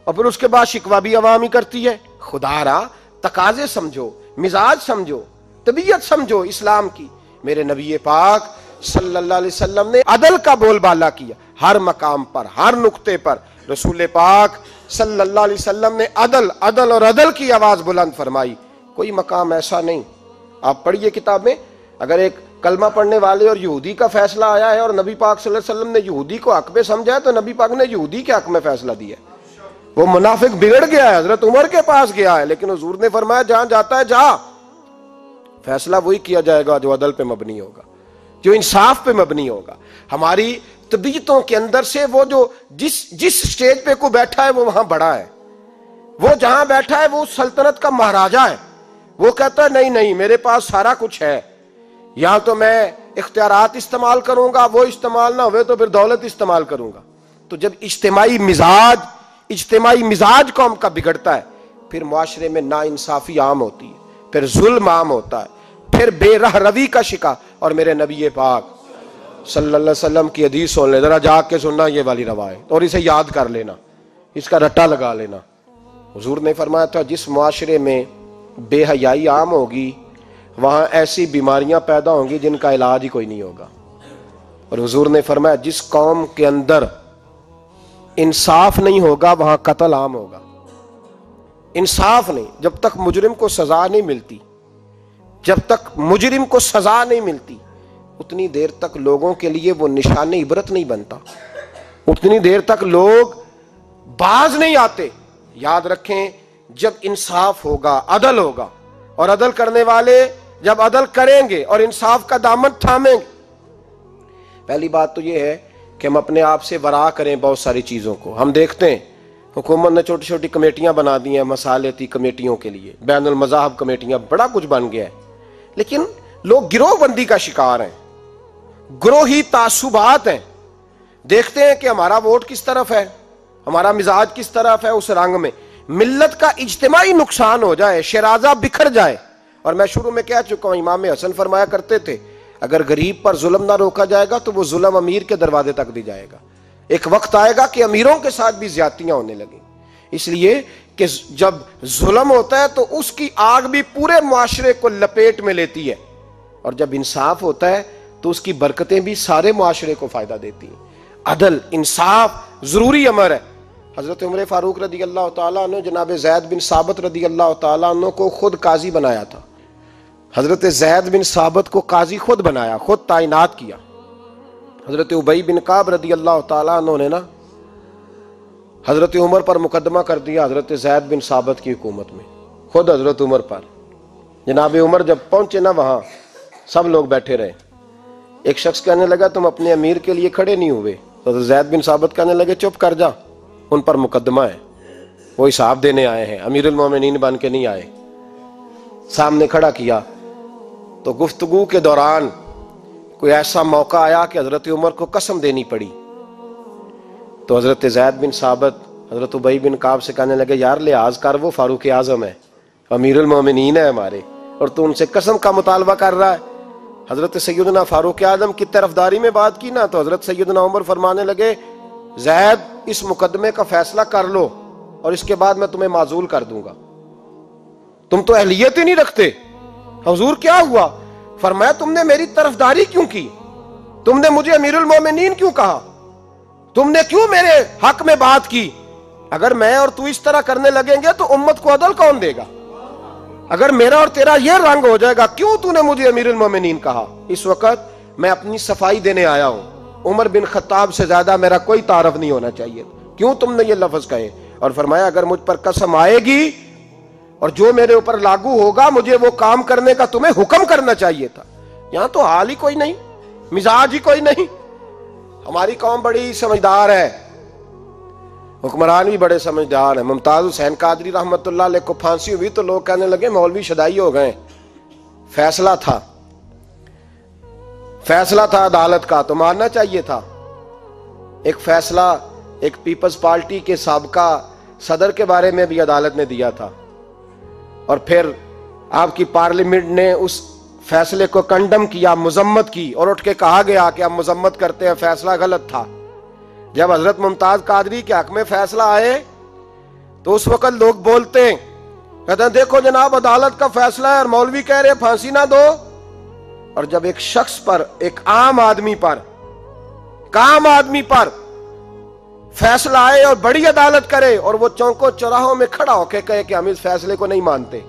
A: اور پھر اس کے بعد شکوہ بھی عوام ہی کرتی ہے۔ خدا را تقاضے سمجھو، مزاج سمجھو، طبیعت سمجھو اسلام کی۔ میرے نبی پاک صلی اللہ علیہ وسلم نے عدل کا بول بالا کیا، ہر مقام پر، ہر نقطے پر رسول پاک صلی اللہ علیہ وسلم نے عدل عدل اور عدل کی آواز بلند فرمائی۔ کوئی مقام ایسا نہیں، آپ پڑھیے کتاب میں، اگر ایک کلمہ پڑھنے والے اور یہودی کا فیصلہ آیا ہے اور نبی پاک صلی اللہ علیہ وسلم نے یہودی کو حق میں سمجھا ہے تو نبی پاک نے یہودی کے حق میں فیصلہ دیا ہے۔ وہ منافق بگڑ گیا ہے، حضرت عمر کے پاس گیا ہے، لیکن حضور نے فرمایا جہاں جاتا ہے جا، فیصلہ وہی کیا جائے گا جو عدل پہ مبنی ہوگا، جو انصاف پہ مبنی ہوگا۔ ہماری طبیعتوں کے اندر سے وہ جو جس سٹیج پہ کو بیٹھا ہے وہ وہاں بڑا ہے، وہ جہاں بیٹھا ہے وہ سلطنت کا مہاراجا ہے، وہ کہتا ہے نہیں نہیں میرے پاس سارا کچھ ہے، یا تو میں اختیارات استعمال کروں گا، وہ استعمال نہ ہوئے تو پھر دولت استعمال کروں گا۔ تو جب اجتماعی مزاج قوم کا بگڑتا ہے، پھر معاشرے میں ناانصافی عام ہوتی ہے، پھر ظلم عام ہوتا ہے، پھر بے رہ روی کا شکار۔ اور میرے نبی پاک صلی اللہ علیہ وسلم کی حدیث سن لے، ذرا جا کے سننا یہ والی روایت، اور اسے یاد کر لینا، اس کا رٹا لگا لینا۔ حضور نے فرمایا تھا جس معاشرے میں بے حیائی عام ہوگی وہاں ایسی بیماریاں پیدا ہوں گی جن کا علاج ہی کوئی نہیں ہوگا۔ اور حضور نے فرمایا جس قوم کے اندر انصاف نہیں ہوگا وہاں قتل عام ہوگا۔ انصاف نہیں، جب تک مجرم کو سزا نہیں ملتی، جب تک مجرم کو سزا نہیں ملتی اتنی دیر تک لوگوں کے لیے وہ نشان عبرت نہیں بنتا، اتنی دیر تک لوگ باز نہیں آتے۔ یاد رکھیں جب انصاف ہوگا، عدل ہوگا، اور عدل کرنے والے جب عدل کریں گے اور انصاف کا دامن تھامیں گے، پہلی بات تو یہ ہے کہ ہم اپنے آپ سے ورا کریں بہت ساری چیزوں کو۔ ہم دیکھتے ہیں حکومت نے چھوٹی چھوٹی کمیٹیاں بنا دی ہیں مصالحتی کمیٹیوں کے لیے، بین المذاہب کمیٹیاں، بڑا کچھ بن گیا ہے، لیکن لوگ گروہ بندی کا شکار ہیں، گروہی تعصبات ہیں۔ دیکھتے ہیں کہ ہمارا ووٹ کس طرف ہے، ہمارا مزاج کس طرف ہے، اس رنگ میں ملت کا اجتماعی نقصان ہو جائے، شیرازہ بکھر جائے۔ اور میں شروع میں کہہ چکا ہوں، امام حسن فرمایا کرتے تھے اگر غریب پر ظلم نہ روکا جائے گا تو وہ ظلم امیر کے دروازے تک بھی جائے گا۔ ایک وقت آئے گا کہ امیروں کے ساتھ بھی زیادتیاں ہونے لگیں، اس لیے کہ جب ظلم ہوتا ہے تو اس کی آگ بھی پورے معاشرے کو لپیٹ میں لیتی ہے، اور جب انصاف ہوتا ہے تو اس کی برکتیں بھی سارے معاشرے کو فائدہ دیتی ہیں۔ عدل انصاف ضروری امر ہے۔ حضرت عمر فاروق رضی اللہ تعالیٰ عنہ جناب زید بن ثابت رضی اللہ تعالیٰ عنہ کو خود قاضی بنایا تھا۔ حضرت زید بن ثابت کو قاضی خود بنایا، خود تعینات کیا۔ حضرت ابی بن کعب رضی اللہ تعالیٰ عنہ نے نا حضرت عمر پر مقدمہ کر دیا حضرت زید بن ثابت کی حکومت میں، خود حضرت عمر پر۔ جناب عمر جب پہنچے نا وہاں سب لوگ بیٹھے رہے، ایک شخص کہنے لگا تم اپنے امیر کے لیے کھڑے نہیں ہوئے، تو حضرت زید بن ثابت کہنے لگے چپ کر جا، ان پر مقدمہ ہے، وہ حساب دینے آئے ہیں، امیر المومنین بن کے نہیں آئے۔ سامنے کھڑا کیا، تو گفتگو کے دوران کوئی ایسا موقع آیا کہ حضرت عمر کو قسم دینی پڑی، تو حضرت زید بن ثابت حضرت ابی بن کعب سے کہنے لگے یار لحاظ کر، وہ فاروق اعظم ہے، امیر المومنین ہے ہمارے، اور تو ان سے قسم کا مطالبہ کر رہا ہے۔ حضرت سیدنا فاروق اعظم کی طرفداری میں بات کی نا، تو حضرت سیدنا عمر فرمانے لگے زید اس مقدمے کا فیصلہ کر لو اور اس کے بعد میں تمہیں معزول کر دوں گا، تم تو اہلیت ہی نہیں رکھتے۔ حضور کیا ہوا؟ فرمایا تم نے میری طرفداری کیوں کی؟ تم نے مجھے امیر المومنین کیوں کہا؟ تم نے کیوں میرے حق میں بات کی؟ اگر میں اور تو اس طرح کرنے لگیں گے تو امت کو عدل کون دے گا؟ اگر میرا اور تیرا یہ رنگ ہو جائے گا، کیوں تو نے مجھے امیر المومنین کہا؟ اس وقت میں اپنی صفائی دینے آیا ہوں، عمر بن خطاب سے زیادہ میرا کوئی تعارف نہیں ہونا چاہیے، کیوں تم نے یہ لفظ کہے؟ اور فرمایا اگر مجھ پر قسم آئے گی اور جو میرے اوپر لاگو ہوگا مجھے وہ کام کرنے کا تمہیں حکم کرنا چاہیے تھا۔ یہاں تو حال ہی کوئی نہیں، مزاج ہی کوئی نہیں۔ ہماری قوم بڑی سمجھدار ہے، حکمران بھی بڑے سمجھدار ہیں۔ ممتاز حسین قادری رحمت اللہ علیہ کو پھانسی ہوئی تو لوگ کہنے لگے مولوی شدائی ہو گئے، فیصلہ تھا عدالت کا تو ماننا چاہیے تھا۔ ایک فیصلہ ایک پیپلز پارٹی کے سابقہ صدر کے بارے میں بھی عدالت نے دیا تھا، اور پھر آپ کی پارلیمنٹ نے اس فیصلے کو کنڈم کیا، مذمت کی، اور اٹھ کے کہا گیا کہ ہم مذمت کرتے ہیں، فیصلہ غلط تھا۔ جب حضرت ممتاز قادری کے حق میں فیصلہ آئے تو اس وقت لوگ بولتے ہیں، کہتے ہیں دیکھو جناب عدالت کا فیصلہ ہے اور مولوی کہہ رہے پھانسی نہ دو۔ اور جب ایک شخص پر، ایک عام آدمی پر فیصلہ آئے اور بڑی عدالت کرے اور وہ چوکوں چوراہوں میں کھڑا ہو کے کہے کہ ہم اس فیصلے کو نہیں مانتے،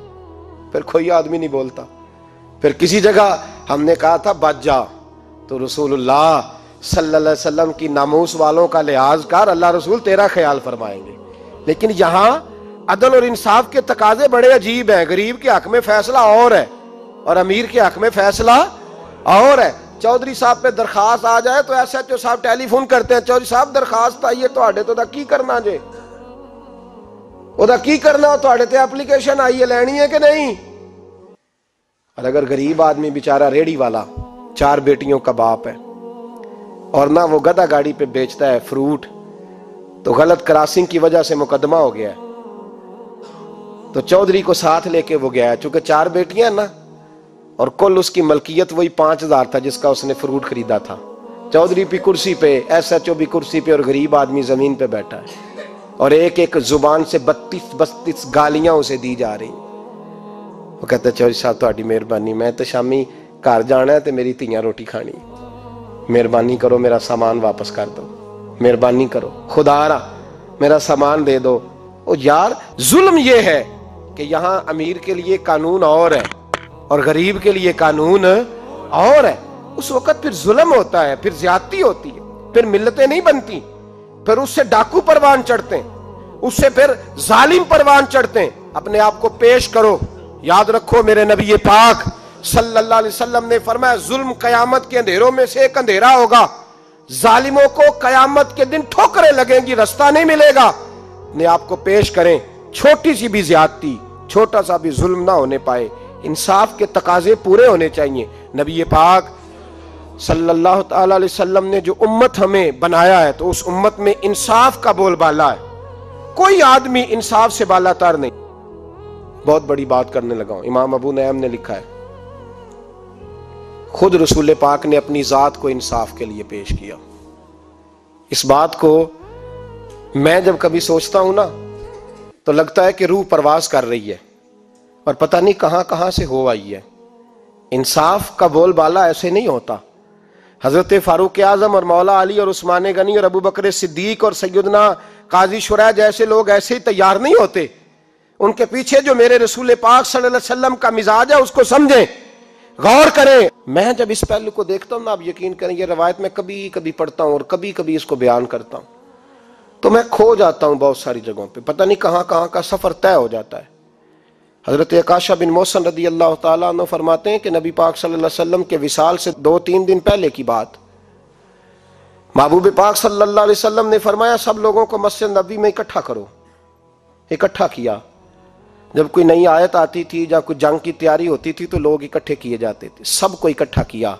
A: پھر کوئی آدمی نہیں بولتا۔ پھر کسی جگہ ہم نے کہا تھا بچ جا، تو رسول اللہ صلی اللہ علیہ وسلم کی ناموس والوں کا لحاظ کر، اللہ رسول تیرا خیال فرمائیں گے۔ لیکن یہاں عدل اور انصاف کے تقاضے بڑے عجیب ہیں، غریب کے حق میں فیصلہ اور ہے اور امیر کے حق میں فیصلہ اور ہے۔ چودھری صاحب پہ درخواست آ جائے تو ایس ایچ او صاحب ٹیلی فون کرتے ہیں، چودھری صاحب درخواست آئی ہے تواڈے تو دا کی کرنا جے، کی کرنا تواڈے تے اپلیکیشن آئی ہے، لینی ہے کہ نہیں؟ اور اگر غریب آدمی بیچارہ ریڑی والا 4 بیٹیوں کا باپ ہے اور نہ وہ گدھا گاڑی پہ بیچتا ہے فروٹ، تو غلط کراسنگ کی وجہ سے مقدمہ ہو گیا ہے، تو چودھری کو ساتھ لے کے وہ گیا ہے، چونکہ 4 بیٹیاں نا، اور کل اس کی ملکیت وہی 5000 تھا جس کا اس نے فروٹ خریدا تھا۔ چودھری بھی کرسی پہ، ایس ایچ او بھی کرسی پہ، اور غریب آدمی زمین پہ بیٹھا ہے، اور ایک ایک زبان سے 32 گالیاں اسے دی جا رہی۔ وہ کہتا ہے چودھری صاحب تہاڈی مہربانی، میں تو شامی گھر جانا ہے تے میری تیاں روٹی کھانی، مہربانی کرو میرا سامان واپس کر دو، مہربانی کرو خدا را میرا سامان دے دو۔ او یار ظلم یہ ہے کہ یہاں امیر کے لیے قانون اور ہے اور غریب کے لیے قانون اور ہے۔ اس وقت پھر ظلم ہوتا ہے، پھر زیادتی ہوتی ہے، پھر ملتیں نہیں بنتی، پھر اس سے ڈاکو پروان چڑھتے ہیں، اس سے پھر ظالم پروان چڑھتے ہیں۔ اپنے آپ کو پیش کرو، یاد رکھو میرے نبی پاک صلی اللہ علیہ وسلم نے فرمایا ظلم قیامت کے اندھیروں میں سے ایک اندھیرا ہوگا، ظالموں کو قیامت کے دن ٹھوکریں لگیں گی، رستہ نہیں ملے گا۔ اپنے آپ کو پیش کریں، چھوٹی سی بھی زیادتی، چھوٹا سا بھی ظلم نہ ہونے پائے، انصاف کے تقاضے پورے ہونے چاہیے۔ نبی پاک صلی اللہ تعالی علیہ وسلم نے جو امت ہمیں بنایا ہے تو اس امت میں انصاف کا بول بالا ہے، کوئی آدمی انصاف سے بالا تر نہیں۔ بہت بڑی بات کرنے لگا ہوں، امام ابو نعیم نے لکھا ہے خود رسول پاک نے اپنی ذات کو انصاف کے لیے پیش کیا۔ اس بات کو میں جب کبھی سوچتا ہوں نا تو لگتا ہے کہ روح پرواز کر رہی ہے اور پتہ نہیں کہاں کہاں سے ہو آئی ہے۔ انصاف کا بول بالا ایسے نہیں ہوتا۔ حضرت فاروق اعظم اور مولا علی اور عثمان غنی اور ابو بکر صدیق اور سیدنا قاضی شریح جیسے لوگ ایسے ہی تیار نہیں ہوتے۔ ان کے پیچھے جو میرے رسول پاک صلی اللہ علیہ وسلم کا مزاج ہے اس کو سمجھیں، غور کریں۔ میں جب اس پہلو کو دیکھتا ہوں نا، آپ یقین کریں یہ روایت میں کبھی کبھی پڑھتا ہوں اور کبھی کبھی اس کو بیان کرتا ہوں تو میں کھو جاتا ہوں بہت ساری جگہوں پہ، پتہ نہیں کہاں کہاں کا سفر طے ہو جاتا ہے۔ حضرت عکاشہ بن محسن رضی اللہ تعالیٰ عنہ فرماتے ہیں کہ نبی پاک صلی اللہ علیہ وسلم کے وصال سے 2-3 دن پہلے کی بات، محبوب پاک صلی اللہ علیہ وسلم نے فرمایا سب لوگوں کو مسجد نبوی میں اکٹھا کرو۔ اکٹھا کیا جب کوئی نئی آیت آتی تھی یا کوئی جنگ کی تیاری ہوتی تھی تو لوگ اکٹھے کیے جاتے تھے، سب کو اکٹھا کیا۔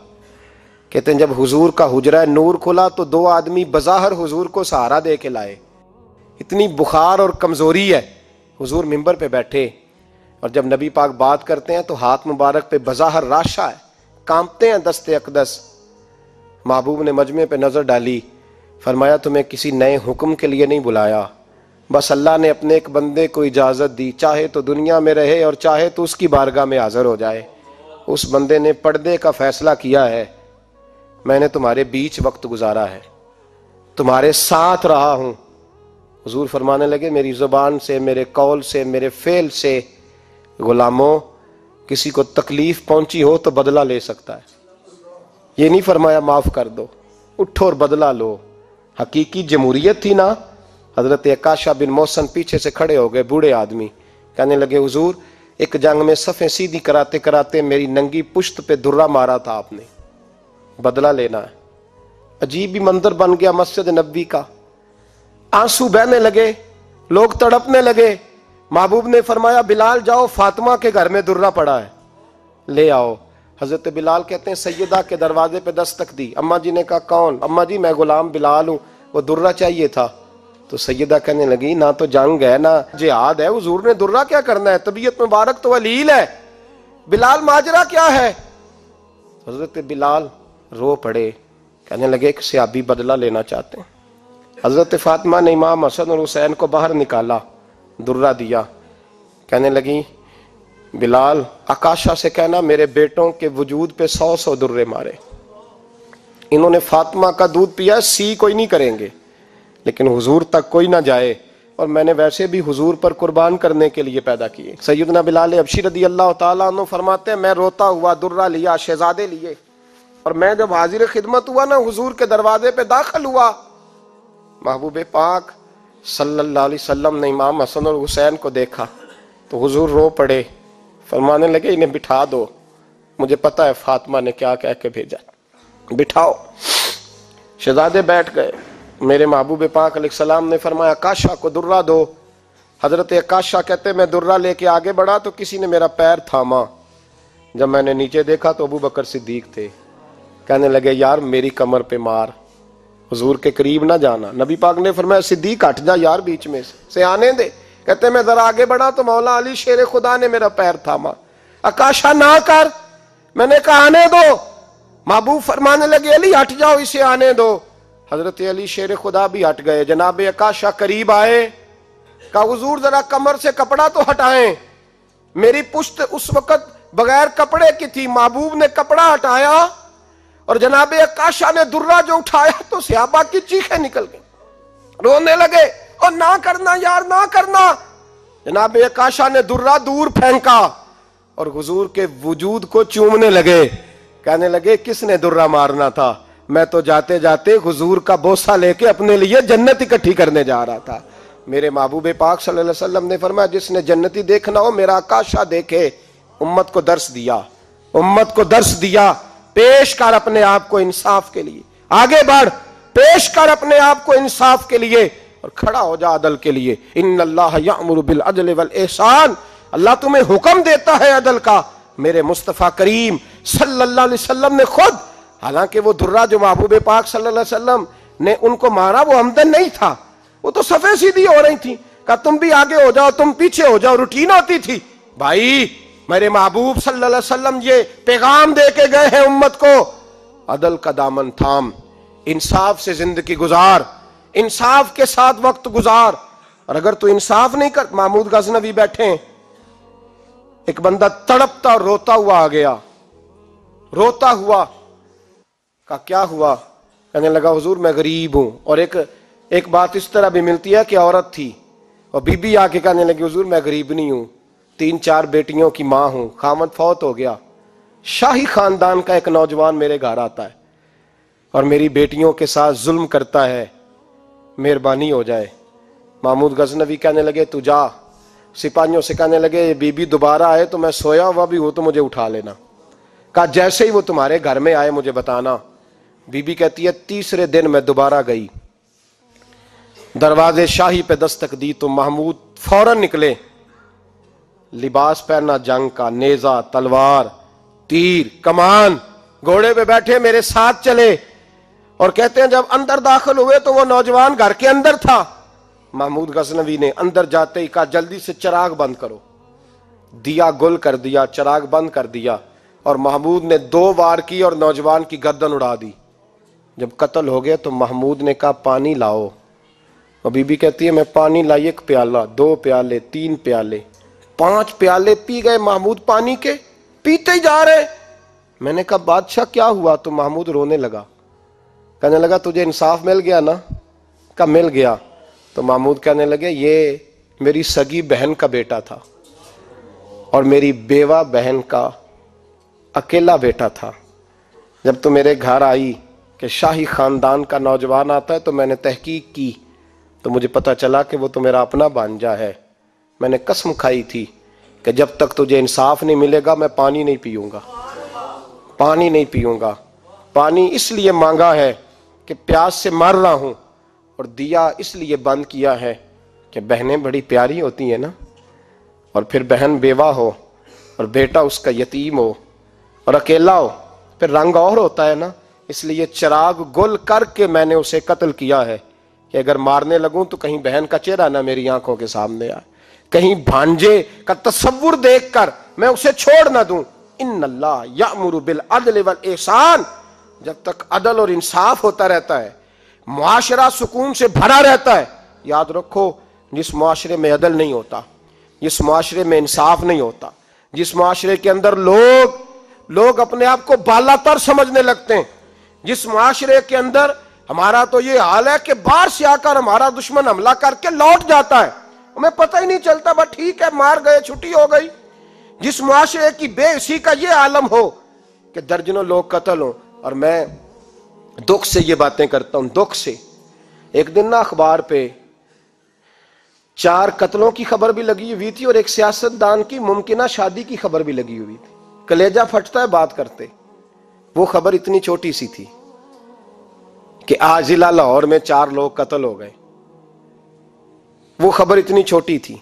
A: کہتے ہیں جب حضور کا حجرہ نور کھلا تو 2 آدمی بظاہر حضور کو سہارا دے کے لائے، اتنی بخار اور کمزوری ہے۔ حضور منبر پہ بیٹھے اور جب نبی پاک بات کرتے ہیں تو ہاتھ مبارک پہ بظاہر راشا ہے، کانپتے ہیں دست اقدس۔ محبوب نے مجمع پہ نظر ڈالی، فرمایا تمہیں کسی نئے حکم کے لیے نہیں بلایا، بس اللہ نے اپنے ایک بندے کو اجازت دی، چاہے تو دنیا میں رہے اور چاہے تو اس کی بارگاہ میں حاضر ہو جائے۔ اس بندے نے پردے کا فیصلہ کیا ہے، میں نے تمہارے بیچ وقت گزارا ہے، تمہارے ساتھ رہا ہوں۔ حضور فرمانے لگے میری زبان سے، میرے قول سے، میرے فعل سے غلاموں کسی کو تکلیف پہنچی ہو تو بدلہ لے سکتا ہے، یہ نہیں فرمایا معاف کر دو، اٹھو اور بدلہ لو۔ حقیقی جمہوریت تھی نا۔ حضرت عکاشہ بن محسن پیچھے سے کھڑے ہو گئے، بوڑھے آدمی، کہنے لگے حضور ایک جنگ میں صفیں سیدھی کراتے کراتے میری ننگی پشت پہ درہ مارا تھا آپ نے، بدلہ لینا ہے۔ عجیب ہی منظر بن گیا مسجد نبوی کا، آنسو بہنے لگے، لوگ تڑپنے لگے۔ محبوب نے فرمایا بلال جاؤ، فاطمہ کے گھر میں درہ پڑا ہے، لے آؤ۔ حضرت بلال کہتے ہیں سیدہ کے دروازے پہ دستک دی، اماں جی نے کہا کون؟ اماں جی میں غلام بلال ہوں، وہ درہ چاہیے تھا۔ تو سیدہ کہنے لگی نہ تو جنگ ہے نہ جہاد ہے، حضور نے درہ کیا کرنا ہے، طبیعت مبارک تو علیل ہے، بلال ماجرا کیا ہے؟ حضرت بلال رو پڑے، کہنے لگے ایک صحابی بدلہ لینا چاہتے ہیں۔ حضرت فاطمہ نے امام حسن اور حسین کو باہر نکالا، درہ دیا، کہنے لگی بلال عکاشہ سے کہنا میرے بیٹوں کے وجود پہ 100 درے مارے، انہوں نے فاطمہ کا دودھ پیا، سی کوئی نہیں کریں گے لیکن حضور تک کوئی نہ جائے، اور میں نے ویسے بھی حضور پر قربان کرنے کے لیے پیدا کیے۔ سیدنا بلال حبشی رضی اللہ تعالیٰ عنہ فرماتے ہیں میں روتا ہوا درہ لیا، شہزادے لیے، اور میں جب حاضر خدمت ہوا نا حضور کے دروازے پہ داخل ہوا، محبوب پاک صلی اللہ علیہ وسلم نے امام حسن اور حسین کو دیکھا تو حضور رو پڑے، فرمانے لگے انہیں بٹھا دو، مجھے پتا ہے فاطمہ نے کیا کہہ کے بھیجا، بٹھاؤ۔ شہزادے بیٹھ گئے، میرے محبوب پاک علیہ السلام نے فرمایا عکاشہ کو درہ دو۔ حضرت عکاشہ کہتے میں درہ لے کے آگے بڑھا تو کسی نے میرا پیر تھاما، جب میں نے نیچے دیکھا تو ابو بکر صدیق تھے، کہنے لگے یار میری کمر پہ مار، حضور کے قریب نہ جانا۔ نبی پاک نے فرمایا صدیق ہٹ جا یار بیچ میں سے آنے دے۔ کہتے میں ذرا آگے بڑھا تو مولا علی شیر خدا نے میرا پیر تھاما، عکاشہ نہ کر، میں نے کہا آنے دو۔ محبوب فرمانے لگے علی ہٹ جاؤ اسے آنے دو۔ حضرت علی شیر خدا بھی ہٹ گئے، جناب عکاشہ قریب آئے، کہا حضور ذرا کمر سے کپڑا تو ہٹائیں، میری پشت اس وقت بغیر کپڑے کی تھی۔ محبوب نے کپڑا ہٹایا اور جناب عکاشہ نے درہ جو اٹھایا تو صحابہ کی چیخیں نکل گئیں، رونے لگے اور نہ کرنا یار نہ کرنا۔ جناب عکاشہ نے درہ دور پھینکا اور حضور کے وجود کو چومنے لگے، کہنے لگے کس نے درہ مارنا تھا، میں تو جاتے جاتے حضور کا بوسہ لے کے اپنے لیے جنت اکٹھی کرنے جا رہا تھا۔ میرے محبوب پاک صلی اللہ علیہ وسلم نے فرمایا جس نے جنتی دیکھنا ہو میرا عکاشہ دیکھے۔ امت کو درس دیا، امت کو درس دیا، پیش کر اپنے آپ کو انصاف کے لیے، آگے بڑھ، پیش کر اپنے آپ کو انصاف کے لیے اور کھڑا ہو جا عدل کے لیے۔ ان اللہ یأمر بالعدل والاحسان، اللہ تمہیں حکم دیتا ہے عدل کا۔ میرے مصطفیٰ کریم صلی اللہ علیہ وسلم نے خود، حالانکہ وہ درہ جو محبوب پاک صلی اللہ علیہ وسلم نے ان کو مارا وہ عمدن نہیں تھا، وہ تو صفیں سیدھی ہو رہی تھی، کہا تم بھی آگے ہو جاؤ تم پیچھے ہو جاؤ، روٹین ہوتی تھی۔ بھائی میرے محبوب صلی اللہ علیہ وسلم یہ پیغام دے کے گئے ہیں امت کو، عدل کا دامن تھام، انصاف سے زندگی گزار، انصاف کے ساتھ وقت گزار۔ اور اگر تو انصاف نہیں کر، محمود غزنوی بیٹھے ہیں، ایک بندہ تڑپتا اور روتا ہوا آ گیا، روتا ہوا، کہا کیا ہوا؟ کہنے لگا حضور میں غریب ہوں، اور ایک بات اس طرح بھی ملتی ہے کہ عورت تھی اور بی بی آ کے کہنے لگی حضور میں غریب نہیں ہوں، 3-4 بیٹیوں کی ماں ہوں، خامد فوت ہو گیا، شاہی خاندان کا ایک نوجوان میرے گھر آتا ہے اور میری بیٹیوں کے ساتھ ظلم کرتا ہے، مہربانی ہو جائے۔ محمود غزنوی کہنے لگے تو جا، سپاہیوں سے کہنے لگے یہ بی بی دوبارہ آئے تو میں سویا ہوا بھی ہوں تو مجھے اٹھا لینا، کہا جیسے ہی وہ تمہارے گھر میں آئے مجھے بتانا۔ بی بی کہتی ہے تیسرے دن میں دوبارہ گئی، دروازے شاہی پہ دستک دی تو محمود فوراً نکلے لباس پہنا جنگ کا، نیزہ، تلوار، تیر، کمان، گھوڑے پہ بیٹھے میرے ساتھ چلے، اور کہتے ہیں جب اندر داخل ہوئے تو وہ نوجوان گھر کے اندر تھا۔ محمود غزنوی نے اندر جاتے ہی کہا جلدی سے چراغ بند کرو، دیا گل کر دیا، چراغ بند کر دیا، اور محمود نے 2 وار کی اور نوجوان کی گردن اڑا دی۔ جب قتل ہو گیا تو محمود نے کہا پانی لاؤ، اور بی بی کہتی ہے میں پانی لائی 1 پیالہ، 2 پیالے، 3 پیالے، 5 پیالے پی گئے محمود پانی کے، پیتے ہی جا رہے۔ میں نے کہا بادشاہ کیا ہوا؟ تو محمود رونے لگا، کہنے لگا تجھے انصاف مل گیا نا؟ کہا مل گیا۔ تو محمود کہنے لگے یہ میری سگی بہن کا بیٹا تھا اور میری بیوہ بہن کا اکیلا بیٹا تھا۔ جب تو میرے گھر آئی کہ شاہی خاندان کا نوجوان آتا ہے تو میں نے تحقیق کی تو مجھے پتا چلا کہ وہ تو میرا اپنا بھانجا ہے۔ میں نے قسم کھائی تھی کہ جب تک تجھے انصاف نہیں ملے گا میں پانی نہیں پیوں گا، پانی نہیں پیوں گا۔ پانی اس لیے مانگا ہے کہ پیاس سے مر رہا ہوں، اور دیا اس لیے بند کیا ہے کہ بہنیں بڑی پیاری ہوتی ہیں نا، اور پھر بہن بیوہ ہو اور بیٹا اس کا یتیم ہو اور اکیلا ہو پھر رنگ اور ہوتا ہے نا، اس لیے چراغ گل کر کے میں نے اسے قتل کیا ہے کہ اگر مارنے لگوں تو کہیں بہن کا چہرہ نہ میری آنکھوں کے سامنے آئے، کہیں بھانجے کا تصور دیکھ کر میں اسے چھوڑ نہ دوں۔ ان اللہ یأمر بالعدل والاحسان، جب تک عدل اور انصاف ہوتا رہتا ہے، معاشرہ سکون سے بھرا رہتا ہے۔ یاد رکھو جس معاشرے میں عدل نہیں ہوتا، جس معاشرے میں انصاف نہیں ہوتا، جس معاشرے کے اندر لوگ اپنے آپ کو بالا تر سمجھنے لگتے ہیں، جس معاشرے کے اندر ہمارا تو یہ حال ہے کہ باہر سے آ کر ہمارا دشمن حملہ کر کے لوٹ جاتا ہے، ہمیں پتہ ہی نہیں چلتا، بس ٹھیک ہے مار گئے چھٹی ہو گئی۔ جس معاشرے کی بے حسی کا یہ عالم ہو کہ درجنوں لوگ قتل ہوں، اور میں دکھ سے یہ باتیں کرتا ہوں، دکھ سے۔ ایک دن نا اخبار پہ 4 قتلوں کی خبر بھی لگی ہوئی تھی اور ایک سیاستدان کی ممکنہ شادی کی خبر بھی لگی ہوئی تھی۔ کلیجہ پھٹتا ہے بات کرتے۔ وہ خبر اتنی چھوٹی سی تھی کہ آج ضلع لاہور میں 4 لوگ قتل ہو گئے، وہ خبر اتنی چھوٹی تھی،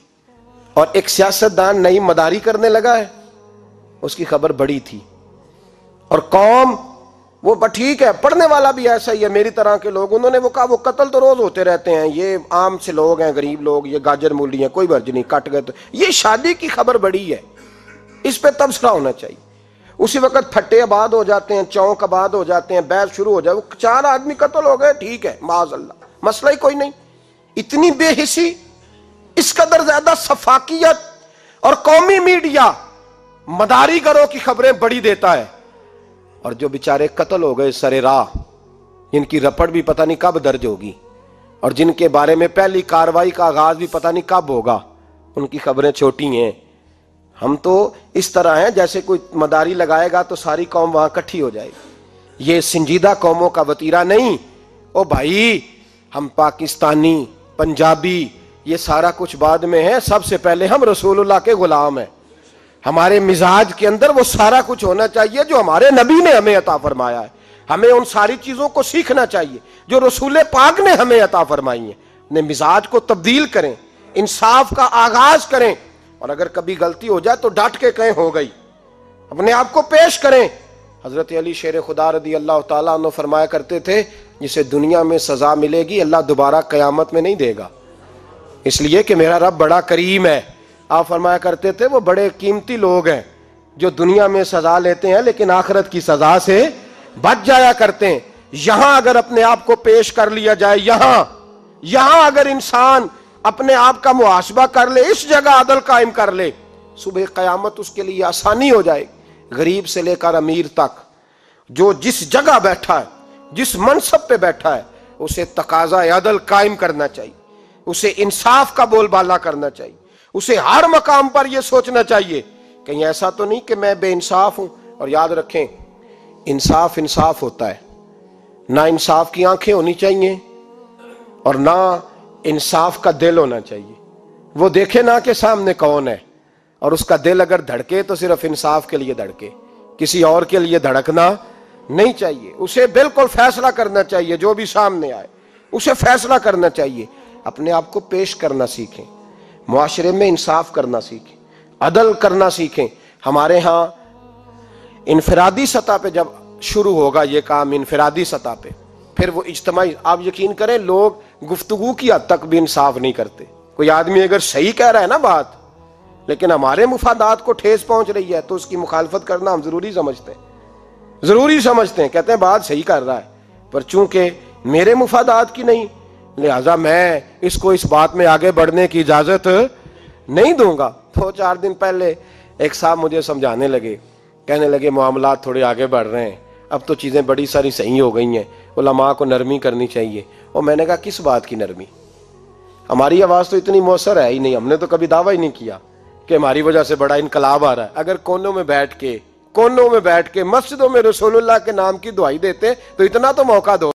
A: اور ایک سیاستدان نئی مداری کرنے لگا ہے، اس کی خبر بڑی تھی۔ اور قوم وہ ٹھیک ہے، پڑھنے والا بھی ایسا ہی ہے، میری طرح کے لوگ، انہوں نے وہ کہا وہ قتل تو روز ہوتے رہتے ہیں، یہ عام سے لوگ ہیں، غریب لوگ، یہ گاجر مولی ہیں، کوئی برج نہیں، کٹ گئے تو یہ شادی کی خبر بڑی ہے، اس پہ تبصرہ ہونا چاہیے۔ اسی وقت پھٹے آباد ہو جاتے ہیں، چونک آباد ہو جاتے ہیں، بحث شروع ہو جائے، 4 آدمی قتل ہو گئے، ٹھیک ہے معاذ اللہ، مسئلہ ہی کوئی نہیں۔ اتنی بے حسی، اس قدر زیادہ سفاکیت، اور قومی میڈیا مداری گروہ کی خبریں بڑی دیتا ہے، اور جو بیچارے قتل ہو گئے سرے راہ، جن کی رپٹ بھی پتہ نہیں کب درج ہوگی، اور جن کے بارے میں پہلی کاروائی کا آغاز بھی پتہ نہیں کب ہوگا، ان کی خبریں چھوٹی ہیں۔ ہم تو اس طرح ہیں جیسے کوئی مداری لگائے گا تو ساری قوم وہاں اکٹھی ہو جائے گی، یہ سنجیدہ قوموں کا وتیرہ نہیں۔ او بھائی، ہم پاکستانی، پنجابی، یہ سارا کچھ بعد میں ہے، سب سے پہلے ہم رسول اللہ کے غلام ہیں۔ ہمارے مزاج کے اندر وہ سارا کچھ ہونا چاہیے جو ہمارے نبی نے ہمیں عطا فرمایا ہے، ہمیں ان ساری چیزوں کو سیکھنا چاہیے جو رسول پاک نے ہمیں عطا فرمائی ہیں۔ اپنے مزاج کو تبدیل کریں، انصاف کا آغاز کریں، اور اگر کبھی غلطی ہو جائے تو ڈٹ کے کہیں ہو گئی، اپنے آپ کو پیش کریں۔ حضرت علی شیر خدا رضی اللہ تعالیٰ عنہ فرمایا کرتے تھے جسے دنیا میں سزا ملے گی اللہ دوبارہ قیامت میں نہیں دے گا، اس لیے کہ میرا رب بڑا کریم ہے۔ آپ فرمایا کرتے تھے وہ بڑے قیمتی لوگ ہیں جو دنیا میں سزا لیتے ہیں لیکن آخرت کی سزا سے بچ جایا کرتے ہیں۔ یہاں اگر اپنے آپ کو پیش کر لیا جائے، یہاں اگر انسان اپنے آپ کا محاسبہ کر لے، اس جگہ عدل قائم کر لے، صبح قیامت اس کے لیے آسانی ہو جائے۔ غریب سے لے کر امیر تک جو جس جگہ بیٹھا ہے، جس منصب پہ بیٹھا ہے، اسے تقاضا عدل قائم کرنا چاہیے، اسے انصاف کا بول بالا کرنا چاہیے، اسے ہر مقام پر یہ سوچنا چاہیے کہیں ایسا تو نہیں کہ میں بے انصاف ہوں۔ اور یاد رکھیں انصاف ہوتا ہے، نہ انصاف کی آنکھیں ہونی چاہیے اور نہ انصاف کا دل ہونا چاہیے۔ وہ دیکھے نہ کہ سامنے کون ہے، اور اس کا دل اگر دھڑکے تو صرف انصاف کے لیے دھڑکے، کسی اور کے لیے دھڑکنا نہیں چاہیے۔ اسے بالکل فیصلہ کرنا چاہیے، جو بھی سامنے آئے اسے فیصلہ کرنا چاہیے۔ اپنے آپ کو پیش کرنا سیکھیں، معاشرے میں انصاف کرنا سیکھیں، عدل کرنا سیکھیں. ہمارے ہاں انفرادی سطح پہ جب شروع ہوگا یہ کام، انفرادی سطح پہ، پھر وہ اجتماعی. آپ یقین کریں لوگ گفتگو کی حد تک بھی انصاف نہیں کرتے. کوئی آدمی اگر صحیح کہہ رہا ہے نا بات، لیکن ہمارے مفادات کو ٹھیس پہنچ رہی ہے، تو اس کی مخالفت کرنا ہم ضروری سمجھتے ہیں. کہتے ہیں بات صحیح کر رہا ہے، پر چونکہ میرے مفادات کی نہیں، لہذا میں اس کو اس بات میں آگے بڑھنے کی اجازت نہیں دوں گا. 2-4 دن پہلے ایک صاحب مجھے سمجھانے لگے، کہنے لگے معاملات تھوڑے آگے بڑھ رہے ہیں، اب تو چیزیں بڑی ساری صحیح ہو گئی ہیں، علماء کو نرمی کرنی چاہیے. اور میں نے کہا کس بات کی نرمی؟ ہماری آواز تو اتنی مؤثر ہے ہی نہیں، ہم نے تو کبھی دعویٰ ہی نہیں کیا کہ ہماری وجہ سے بڑا انقلاب آ رہا ہے. اگر کونوں میں بیٹھ کے مسجدوں میں رسول اللہ کے نام کی دعائی دیتے تو اتنا تو موقع دو.